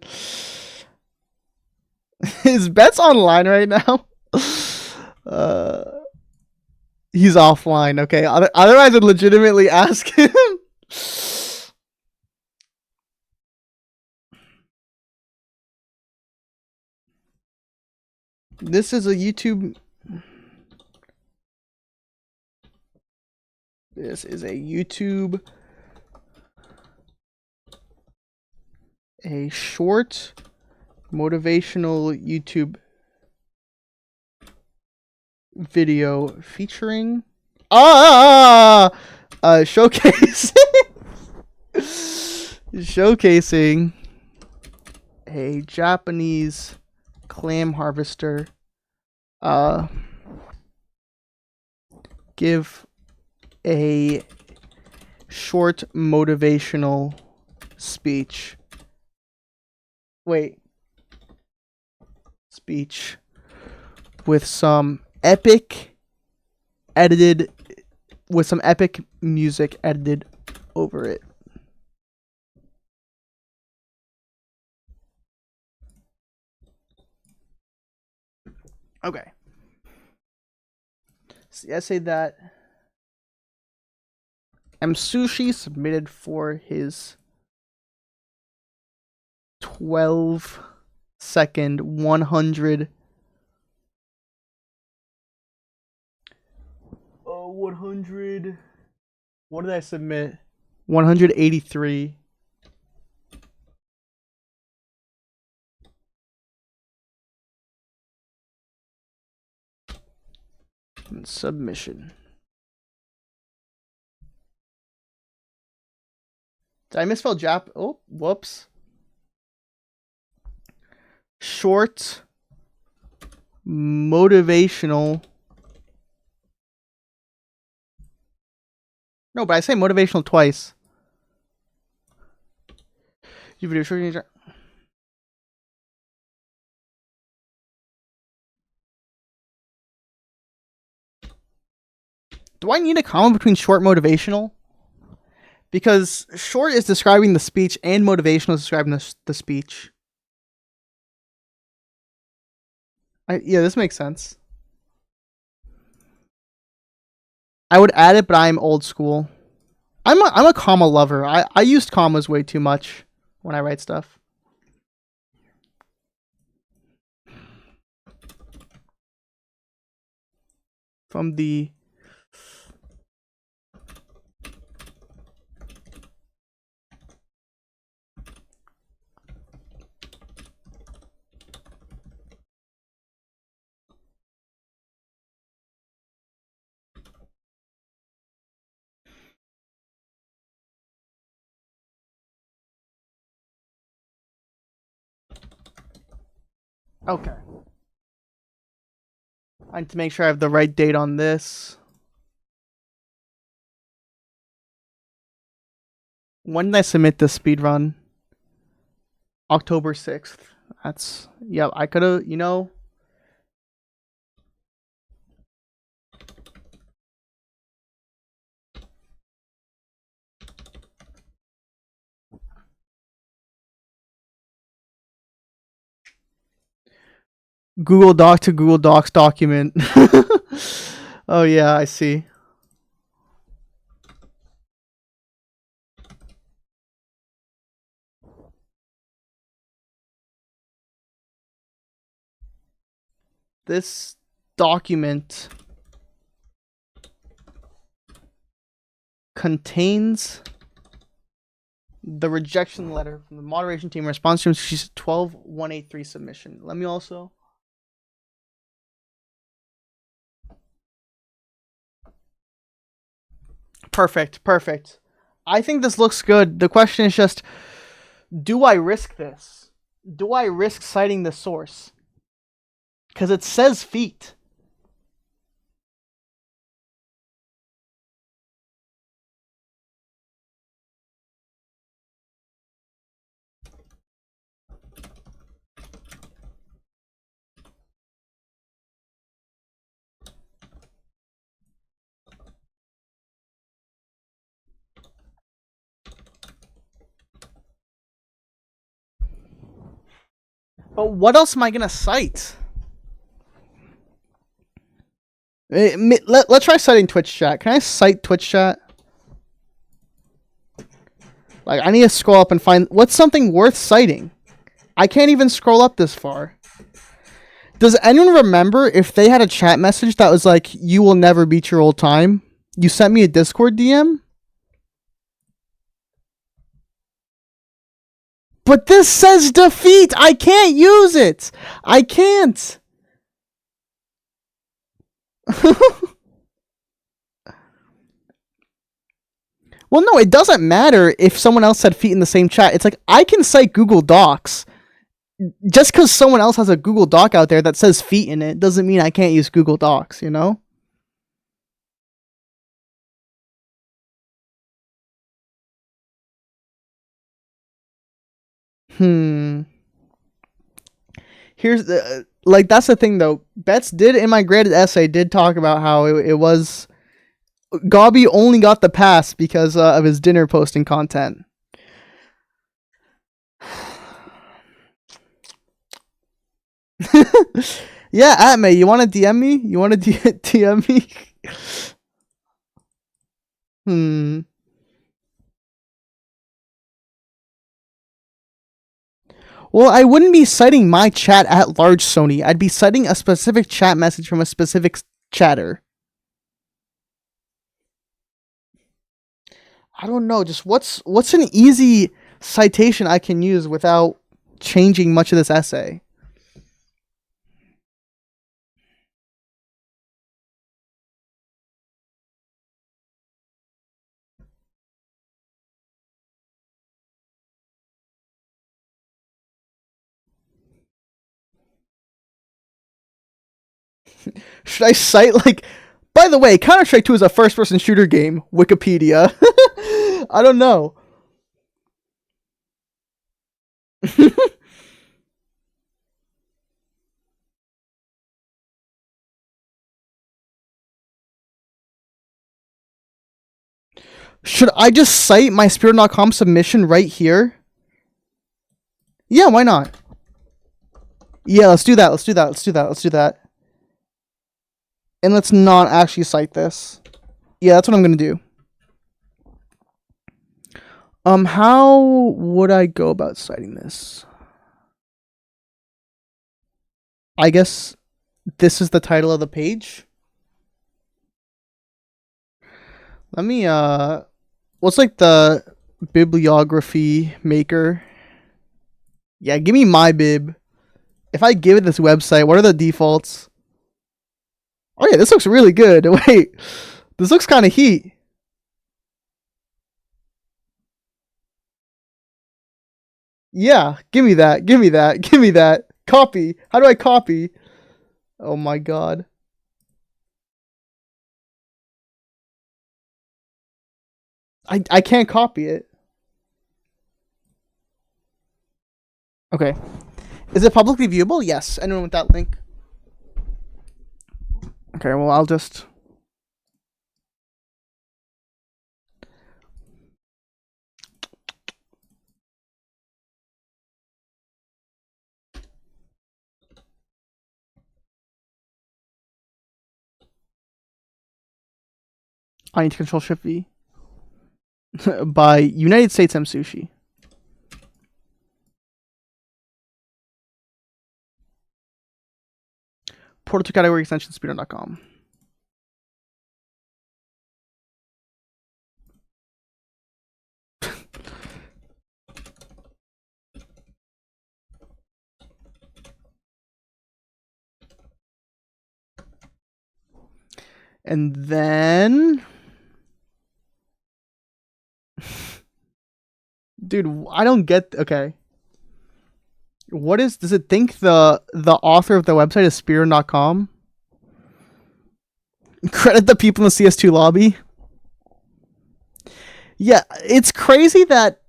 His bet's online right now. He's offline. Okay. Otherwise, I'd legitimately ask him. This is a YouTube. This is a YouTube. A short motivational YouTube video featuring showcasing a Japanese clam harvester give a short motivational speech. Speech with some epic music edited over it. Okay. So the essay that M Sushi submitted for his 12-second 100 what did I submit? 183 submission. Did I misspell Jap? Oh, whoops. Short motivational. No, but I say motivational twice. You video short. Do I need a comma between short motivational? Because short is describing the speech and motivational is describing the speech. Yeah, this makes sense. I would add it, but I'm old school. I'm a comma lover. I used commas way too much when I write stuff. From the okay. I need to make sure I have the right date on this. When did I submit this speed run? October 6th. That's, yep, I could have, you know. Google Doc to Google Docs document. Oh yeah, I see. This document contains the rejection letter from the moderation team in response to she's 12183 submission. Let me also. Perfect, perfect. I think this looks good. The question is just, do I risk this? Do I risk citing the source? Because it says feet. But what else am I gonna cite? Let's try citing Twitch chat. Can I cite Twitch chat? Like, I need to scroll up and find what's something worth citing. I can't even scroll up this far. Does anyone remember if they had a chat message that was like, "You will never beat your old time"? You sent me a Discord DM? But this says defeat! I can't use it! I can't! Well, no, it doesn't matter if someone else said feet in the same chat. It's like, I can cite Google Docs. Just because someone else has a Google Doc out there that says feet in it doesn't mean I can't use Google Docs, you know? Here's the like, that's the thing though. Betts did in my graded essay did talk about how it was Gobby only got the pass because of his dinner posting content. Yeah, Atme, you want to DM me? You want to DM me? Well, I wouldn't be citing my chat at large, Sony. I'd be citing a specific chat message from a specific chatter. I don't know. Just what's an easy citation I can use without changing much of this essay? Should I cite, like, by the way, Counter-Strike 2 is a first-person shooter game, Wikipedia. I don't know. Should I just cite my Spirit.com submission right here? Yeah, why not? Yeah, let's do that. Let's do that. And let's not actually cite this. Yeah, that's what I'm gonna do. How would I go about citing this? I guess this is the title of the page. Let me, what's like the bibliography maker? Yeah, give me my bib. If I give it this website, what are the defaults? Oh yeah, this looks really good. Wait, this looks kind of heat. Yeah, give me that. Copy. How do I copy? Oh my god. I can't copy it. Okay. Is it publicly viewable? Yes. Anyone with that link? Okay, well, I'll just... I need to control Shift V. By United States M Sushi. Portal 2 category extension, speedrun.com. And then, dude, I don't get. Okay, what is? Does it think the author of the website is speedrun.com? Credit the people in the CS2 lobby. Yeah, it's crazy that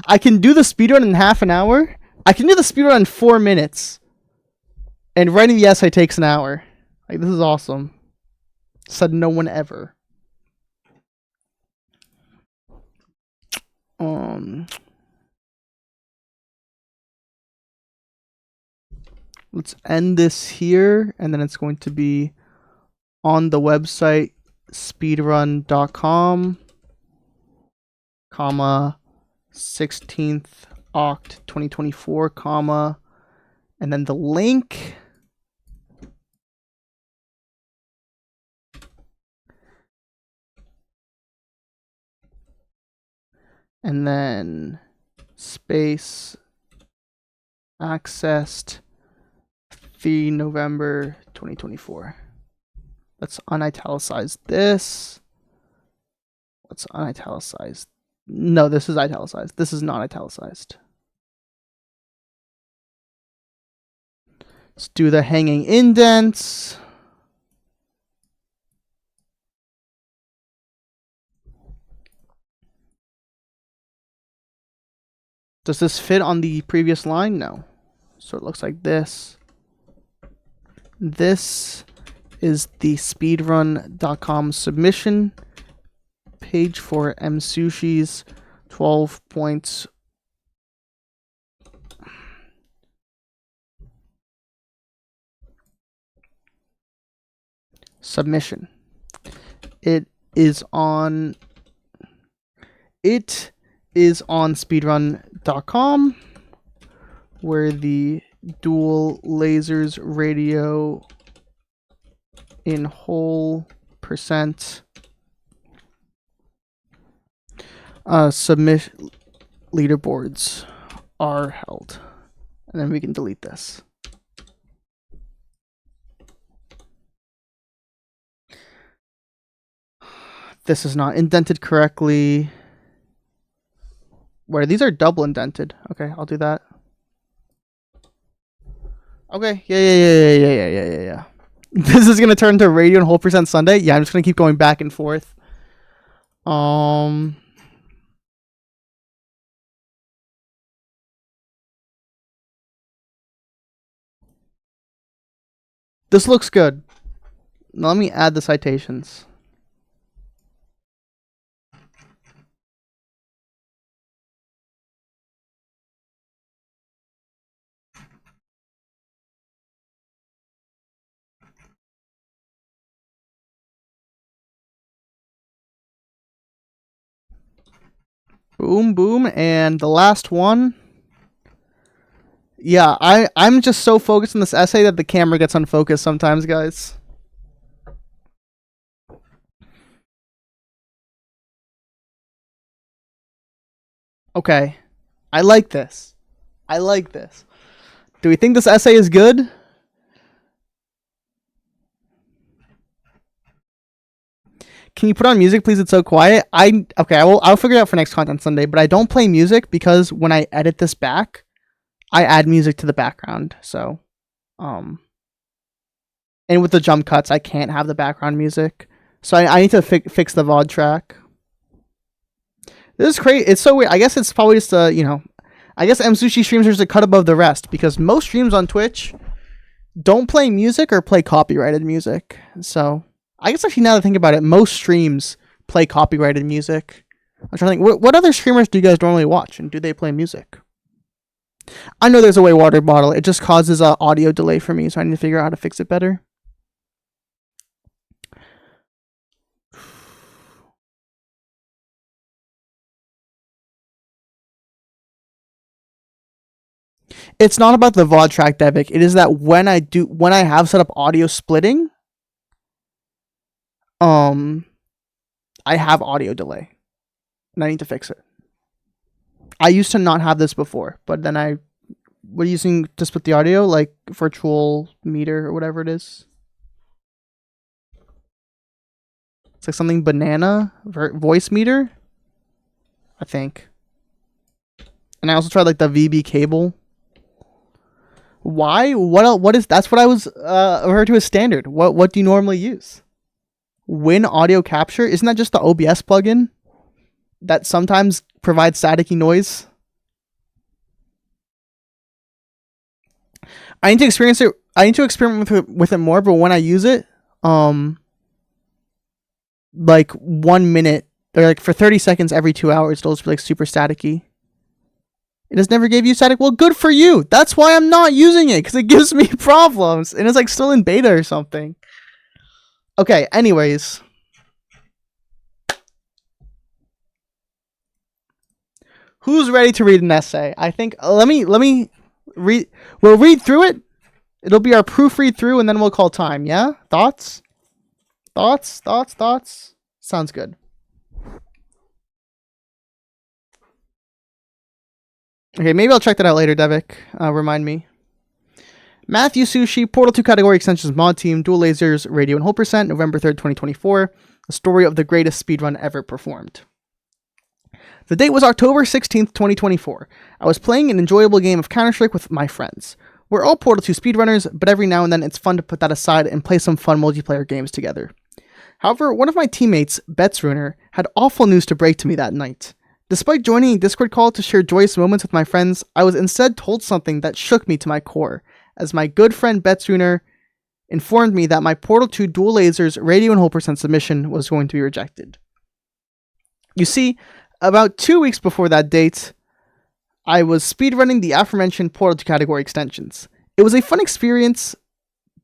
I can do the speedrun in half an hour. I can do the speedrun in 4 minutes, and writing the essay takes an hour. Like, this is awesome. Said no one ever. Let's end this here, and then it's going to be on the website speedrun.com, comma 16th Oct 2024, comma, and then the link. And then space accessed 3 November 2024. Let's unitalicize this. Let's unitalicize. No, this is italicized. This is not italicized. Let's do the hanging indents. Does this fit on the previous line? No. So it looks like this. This is the speedrun.com submission page for MSushi's 12 points. Submission. It is on speedrun.com, where the dual lasers radio in whole percent submit leaderboards are held. And then we can delete this. This is not indented correctly. Where these are double indented. Okay, I'll do that. Okay, yeah. This is gonna turn to radio and whole percent Sunday. Yeah, I'm just gonna keep going back and forth. This looks good. Now let me add the citations. Boom, boom, and the last one. Yeah, I'm just so focused on this essay that the camera gets unfocused sometimes, guys. Okay. I like this. Do we think this essay is good? Can you put on music, please? It's so quiet. I'll figure it out for next content Sunday, but I don't play music because when I edit this back, I add music to the background. So, and with the jump cuts, I can't have the background music. So I need to fix the VOD track. This is crazy. It's so weird. I guess it's probably just I guess MSushi streams are just a cut above the rest because most streams on Twitch don't play music or play copyrighted music. So I guess actually now that I think about it, most streams play copyrighted music. I'm trying to think, what other streamers do you guys normally watch, and do they play music? I know there's a way water bottle. It just causes an audio delay for me, so I need to figure out how to fix it better. It's not about the VOD track, Devik. It is that when I have set up audio splitting, I have audio delay, and I need to fix it. I used to not have this before, but then we're using to split the audio, like virtual meter or whatever it is. It's like something banana voice meter, I think. And I also tried like the VB cable. Why? What is that's what I was referred to as standard. What do you normally use? Win audio capture? Isn't that just the OBS plugin that sometimes provides staticky noise? I need to experience it. I need to experiment with it more, but when I use it, like 1 minute or like for 30 seconds every 2 hours, it'll just be like super staticky. It has never gave you static. Well, good for you. That's why I'm not using it, because it gives me problems. And it's like still in beta or something. Okay, anyways. Who's ready to read an essay? I think, let me read. We'll read through it. It'll be our proofread through, and then we'll call time, yeah? Thoughts? Thoughts? Sounds good. Okay, maybe I'll check that out later, Devik. Remind me. Matthew Sushi, Portal 2 Category Extensions Mod Team, Dual Lasers, Radio and Whole Percent, November 3rd, 2024. The story of the greatest speedrun ever performed. The date was October 16th, 2024. I was playing an enjoyable game of Counter-Strike with my friends. We're all Portal 2 speedrunners, but every now and then it's fun to put that aside and play some fun multiplayer games together. However, one of my teammates, Betsruner, had awful news to break to me that night. Despite joining a Discord call to share joyous moments with my friends, I was instead told something that shook me to my core, as my good friend Betsruner informed me that my Portal 2 Dual Lasers Radio and Whole Percent submission was going to be rejected. You see, about 2 weeks before that date, I was speedrunning the aforementioned Portal 2 category extensions. It was a fun experience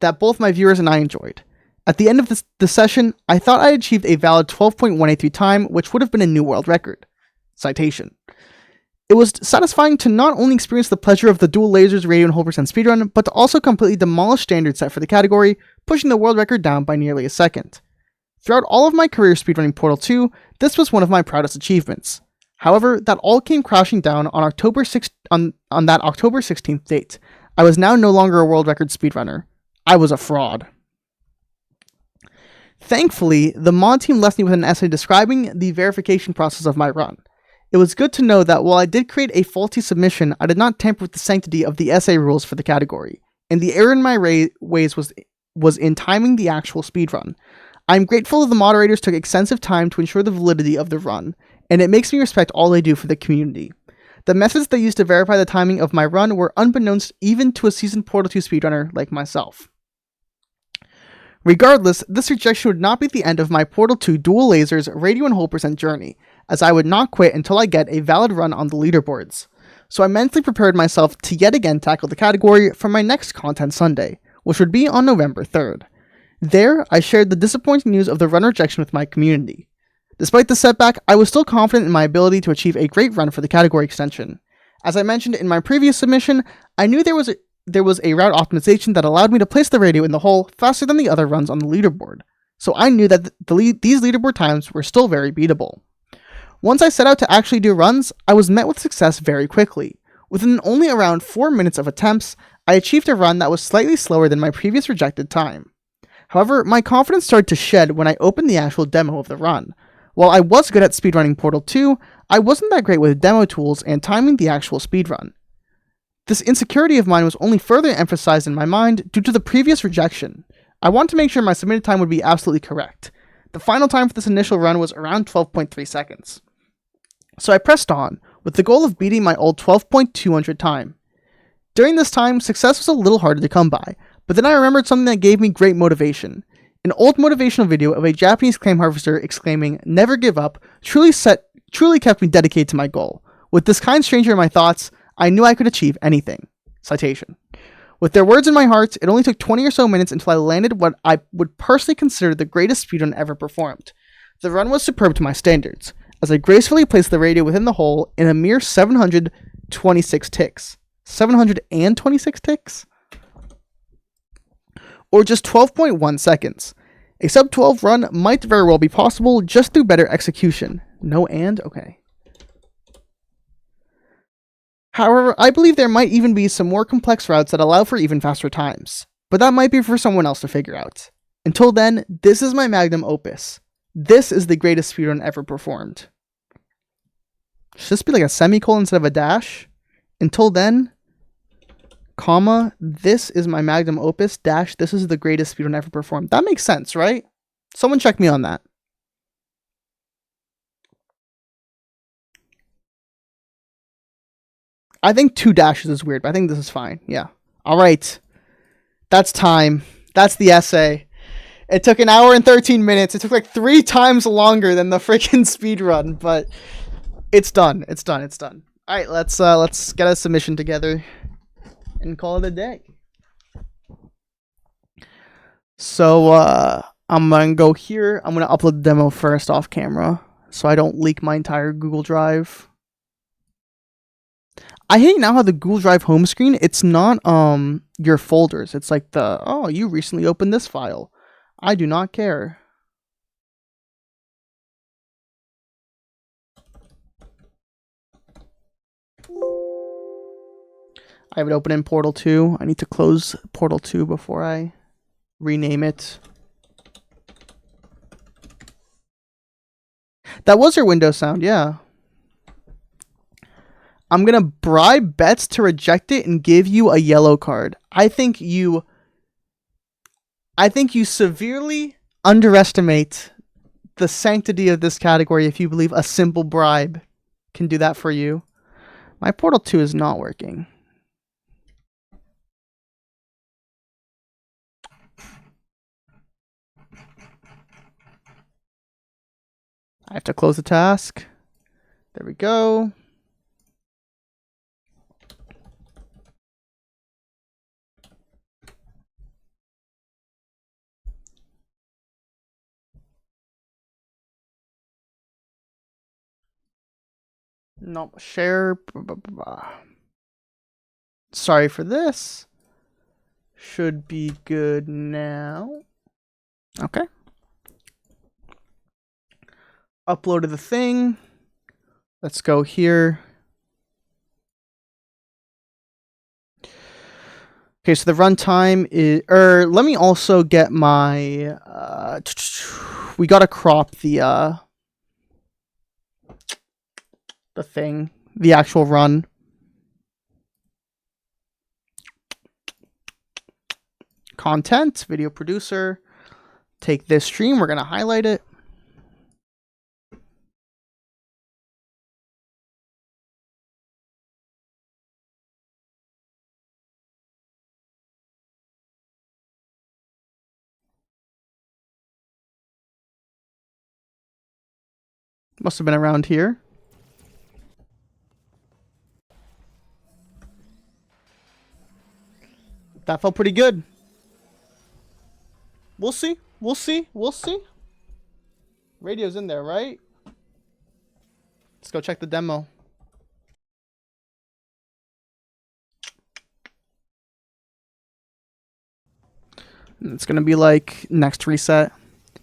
that both my viewers and I enjoyed. At the end of the session, I thought I achieved a valid 12.183 time, which would have been a new world record. Citation. It was satisfying to not only experience the pleasure of the Dual Lasers Radio and Whole Percent speedrun, but to also completely demolish standards set for the category, pushing the world record down by nearly a second. Throughout all of my career speedrunning Portal 2, this was one of my proudest achievements. However, that all came crashing down on that October 16th date. I was now no longer a world record speedrunner. I was a fraud. Thankfully, the mod team left me with an essay describing the verification process of my run. It was good to know that while I did create a faulty submission, I did not tamper with the sanctity of the essay rules for the category, and the error in my ways was in timing the actual speedrun. I am grateful that the moderators took extensive time to ensure the validity of the run, and it makes me respect all they do for the community. The methods they used to verify the timing of my run were unbeknownst even to a seasoned Portal 2 speedrunner like myself. Regardless, this rejection would not be the end of my Portal 2 Dual Lasers Radio and Whole Percent journey, as I would not quit until I get a valid run on the leaderboards. So I mentally prepared myself to yet again tackle the category for my next Content Sunday, which would be on November 3rd. There, I shared the disappointing news of the run rejection with my community. Despite the setback, I was still confident in my ability to achieve a great run for the category extension. As I mentioned in my previous submission, I knew there was a route optimization that allowed me to place the radio in the hole faster than the other runs on the leaderboard, so I knew that these leaderboard times were still very beatable. Once I set out to actually do runs, I was met with success very quickly. Within only around 4 minutes of attempts, I achieved a run that was slightly slower than my previous rejected time. However, my confidence started to shed when I opened the actual demo of the run. While I was good at speedrunning Portal 2, I wasn't that great with demo tools and timing the actual speedrun. This insecurity of mine was only further emphasized in my mind due to the previous rejection. I wanted to make sure my submitted time would be absolutely correct. The final time for this initial run was around 12.3 seconds. So I pressed on, with the goal of beating my old 12.200 time. During this time, success was a little harder to come by, but then I remembered something that gave me great motivation. An old motivational video of a Japanese claim harvester exclaiming, "Never give up," truly kept me dedicated to my goal. With this kind stranger in my thoughts, I knew I could achieve anything. Citation. With their words in my heart, it only took 20 or so minutes until I landed what I would personally consider the greatest speedrun ever performed. The run was superb to my standards, as I gracefully placed the radio within the hole in a mere 726 ticks. 726 ticks? Or just 12.1 seconds? A sub 12 run might very well be possible just through better execution. No and? Okay. However, I believe there might even be some more complex routes that allow for even faster times. But that might be for someone else to figure out. Until then, this is my magnum opus. This is the greatest speedrun ever performed. Should this be like a semicolon instead of a dash? Until then, comma, this is my magnum opus, dash, this is the greatest speedrun ever performed. That makes sense, right? Someone check me on that. I think 2 dashes is weird, but I think this is fine. Yeah. All right. That's time. That's the essay. It took 1 hour and 13 minutes. It took like 3 times longer than the freaking speed run, but it's done. It's done. It's done. All right, let's get a submission together and call it a day. So I'm gonna go here. I'm gonna upload the demo first off camera, so I don't leak my entire Google Drive. I hate now how the Google Drive home screen, it's not your folders. It's like oh, you recently opened this file. I do not care. I have it open in Portal 2. I need to close Portal 2 before I rename it. That was your Windows sound, yeah. I'm going to bribe Bets to reject it and give you a yellow card. I think you severely underestimate the sanctity of this category if you believe a simple bribe can do that for you. My Portal 2 is not working. I have to close the task. There we go. No, share. Sorry for this. Should be good now. Okay. Uploaded the thing. Let's go here. Okay, so the runtime is, let me also get my, we gotta crop the thing, the actual run. Content, video producer, take this stream, we're gonna highlight it. Must have been around here. That felt pretty good. We'll see. We'll see. We'll see. Radio's in there, right? Let's go check the demo. And it's gonna be like next reset.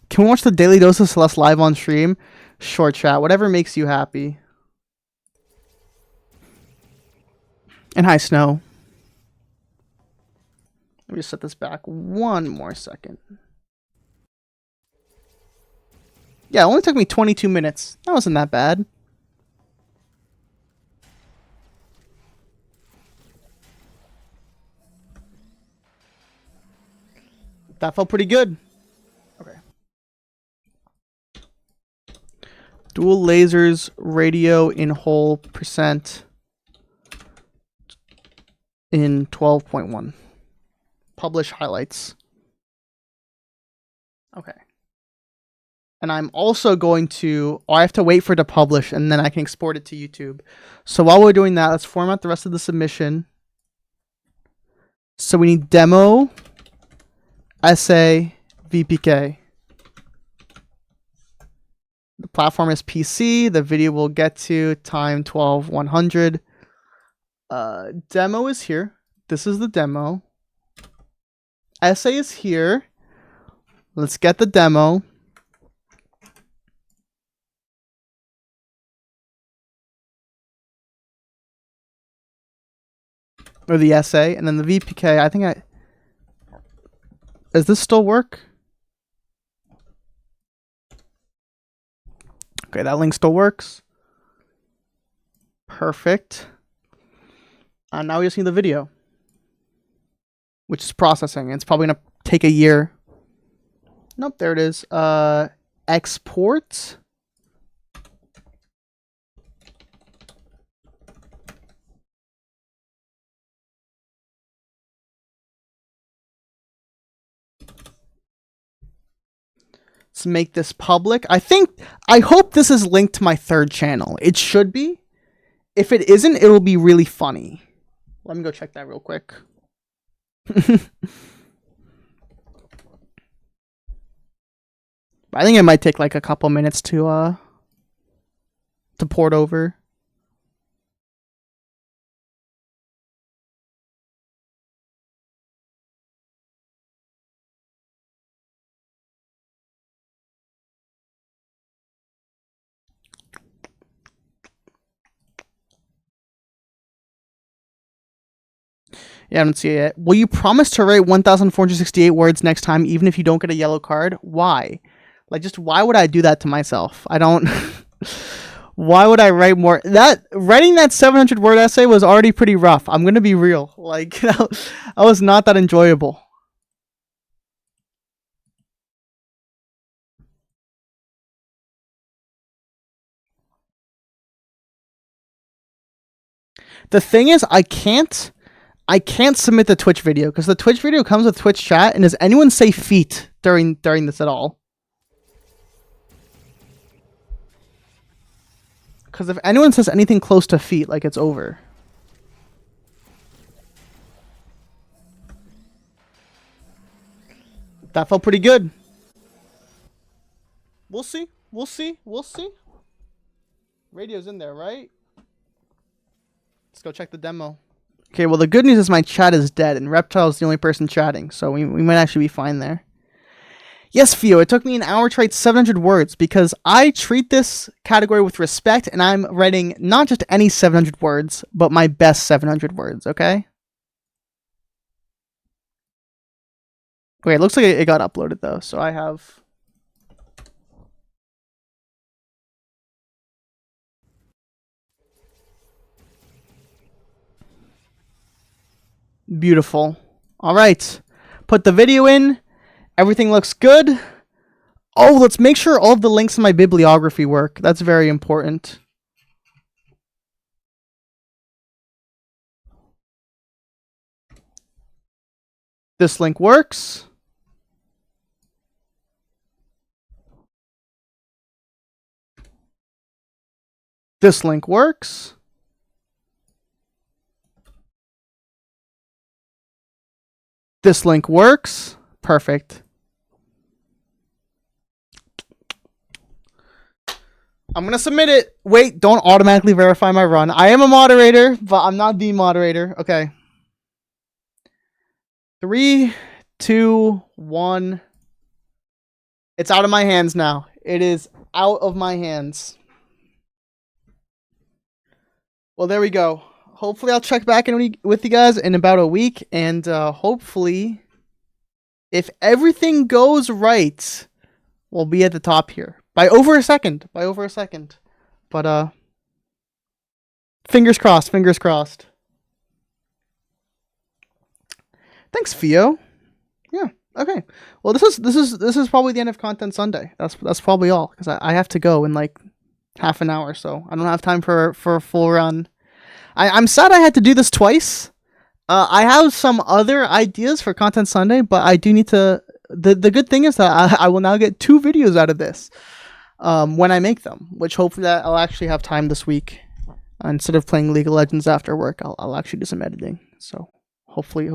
Can we watch the Daily Dose of Celeste live on stream? Short chat, whatever makes you happy. And hi, Snow. Let me just set this back 1 more second. Yeah, it only took me 22 minutes. That wasn't that bad. That felt pretty good. Okay. Dual lasers, radio in whole percent in 12.1. Publish highlights. Okay. And I'm also going to, I have to wait for it to publish and then I can export it to YouTube. So while we're doing that, let's format the rest of the submission. So we need demo, essay, VPK. The platform is PC. The video will get to time 12,100. Demo is here. This is the demo. Essay is here. Let's get the demo. Or the essay, and then the VPK. I think does this still work? Okay, that link still works. Perfect. Now we just need the video, which is processing. It's probably gonna take a year. Nope, there it is. Export. Let's make this public. I hope this is linked to my third channel. It should be. If it isn't, it'll be really funny. Let me go check that real quick. I think it might take like a couple minutes to port over. Yeah, I don't see it yet. Will you promise to write 1,468 words next time, even if you don't get a yellow card? Why? Like, just why would I do that to myself? I don't... Why would I write more? Writing that 700-word essay was already pretty rough. I'm going to be real. Like, that was not that enjoyable. The thing is, I can't submit the Twitch video because the Twitch video comes with Twitch chat. And does anyone say feet during this at all? Because if anyone says anything close to feet, like, it's over. That felt pretty good. We'll see. We'll see. We'll see. Radio's in there, right? Let's go check the demo. Okay, well, the good news is my chat is dead, and Reptile's the only person chatting, so we might actually be fine there. Yes, Fio, it took me an hour to write 700 words because I treat this category with respect, and I'm writing not just any 700 words, but my best 700 words, okay? Okay, it looks like it got uploaded, though, so I have... Beautiful. All right. Put the video in. Everything looks good. Oh, let's make sure all of the links in my bibliography work. That's very important. This link works. This link works. This link works. Perfect. I'm going to submit it. Wait, don't automatically verify my run. I am a moderator, but I'm not the moderator. Okay. 3, 2, 1. It's out of my hands now. It is out of my hands. Well, there we go. Hopefully I'll check back in with you guys in about a week, and hopefully, if everything goes right, we'll be at the top here by over a second. But fingers crossed. Fingers crossed. Thanks, Fio. Yeah. Okay. Well, this is probably the end of Content Sunday. That's probably all because I have to go in like half an hour, so I don't have time for a full run. I'm sad I had to do this twice. I have some other ideas for Content Sunday, but I do need to... The good thing is that I will now get 2 videos out of this when I make them, which hopefully that I'll actually have time this week. Instead of playing League of Legends after work, I'll actually do some editing. So hopefully